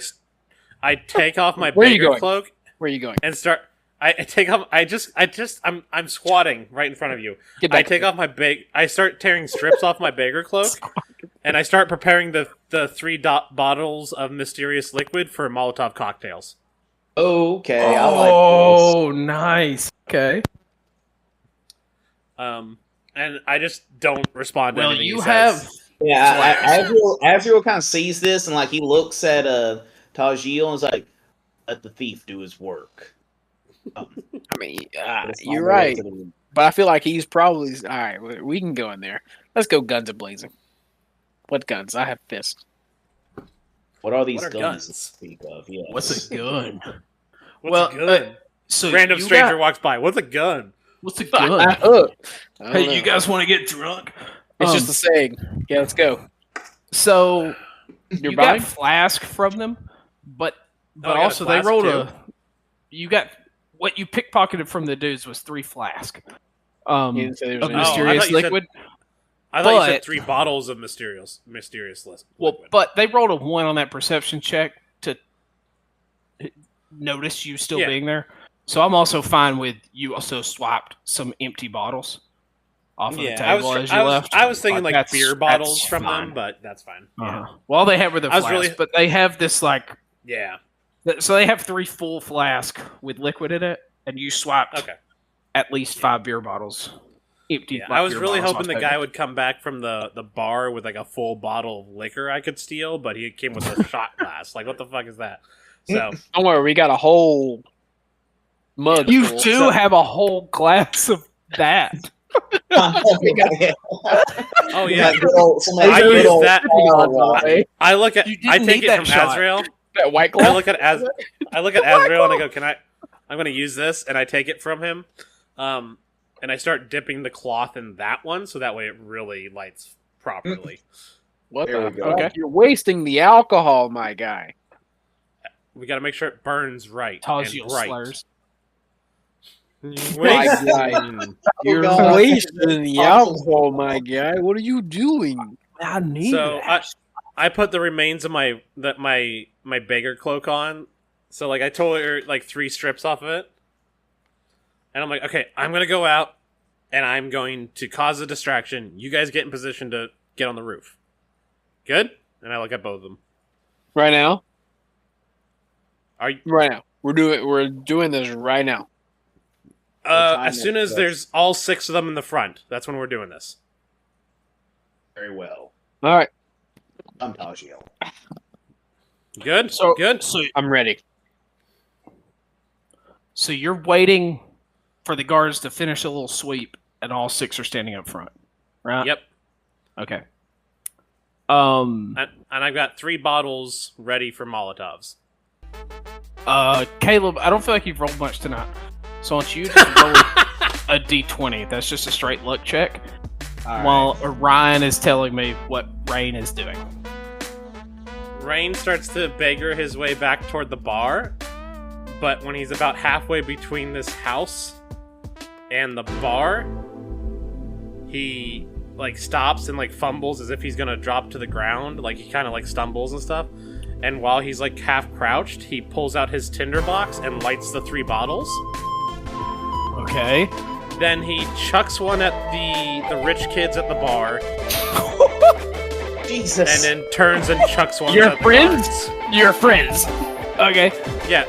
take off my Where are you beggar going? cloak "Where are you going?" and start. I take off. I'm squatting right in front of you. Get back I take off my I start tearing strips off my beggar cloak, and I start preparing the 3 bottles of mysterious liquid for Molotov cocktails. Okay, I like Oh, nice. Okay. And I just don't respond to Well, anything you he have. says. this. Yeah, Azrael kind of sees this and like he looks at Thojil and is like, "Let the thief do his work." I mean, It's you're not right, related to but I feel like he's probably all right. We can go in there. Let's go guns a blazing. What guns? I have fists. What are these What are guns? guns? to speak of? Yes. What's a gun? What's Well, a gun? So Random you stranger got- walks by. What's a gun? What's a I gun? don't know. Hey, you guys want to get drunk? It's just a saying. Yeah, let's go. So You're you buying? got flask from them, but I got a also they flask, rolled too. You got what you pickpocketed from the dudes was 3 flask. You didn't say there was Of any- mysterious I thought you said- liquid. I thought you But- said 3 bottles of mysterious liquid. Well, but they rolled a 1 on that perception check to notice you still Yeah. being there. So I'm also fine with you also swapped some empty bottles off of the table as you left. I was thinking like That's- beer bottles that's from fine. them, but that's fine. Uh-huh. Well, all they have were the I was flasks, really- but they have this like Yeah. so they have 3 full flask with liquid in it, and you swapped Okay. at least 5 beer bottles. Empty. Yeah. like, I was beer really bottles hoping on the guy table. would come back from the bar with like a full bottle of liquor I could steal, but he came with a shot glass. Like, what the fuck is that? So Don't worry, we got a whole mug. You full. do have a whole glass of that. oh yeah, I use that. Hey, I look at You I didn't take need it that from shot. Azrael. that white I claw. look at Azrael and I go, I'm going to use this, and I take it from him, and I start dipping the cloth in that one, so that way it really lights properly. What There the we go. fuck? You're wasting the alcohol, my guy. We got to make sure it burns right Thojil and bright. slurs. My guy. You're God. wasting the alcohol, my guy. What are you doing? I need So that. I put the remains of my beggar cloak on. So like I tore like 3 strips off of it, and I'm like, okay, I'm gonna go out, and I'm going to cause a distraction. You guys get in position to get on the roof. Good? And I look at both of them. Right now? Are you? Right now. We're doing this right now. time As soon as is- there's all 6 of them in the front, that's when we're doing this. Very well. All right. I'm Thojil. Good? So Good? So I'm ready. so you're waiting for the guards to finish a little sweep, and all 6 are standing up front, right? Yep. Okay. And I've got 3 bottles ready for Molotovs. Caleb, I don't feel like you've rolled much tonight, so I want you to roll a d20. That's just a straight luck check. While Ryan is telling me what Rain is doing. Rain starts to beggar his way back toward the bar, but when he's about halfway between this house and the bar, he like stops and like fumbles as if he's gonna drop to the ground. Like he kind of like stumbles and stuff. And while he's like half crouched, he pulls out his tinderbox and lights the 3 bottles. Okay. Then he chucks one at the rich kids at the bar, Jesus. and then turns and chucks one. Your at the friends? guards. Your friends. Okay. Yeah,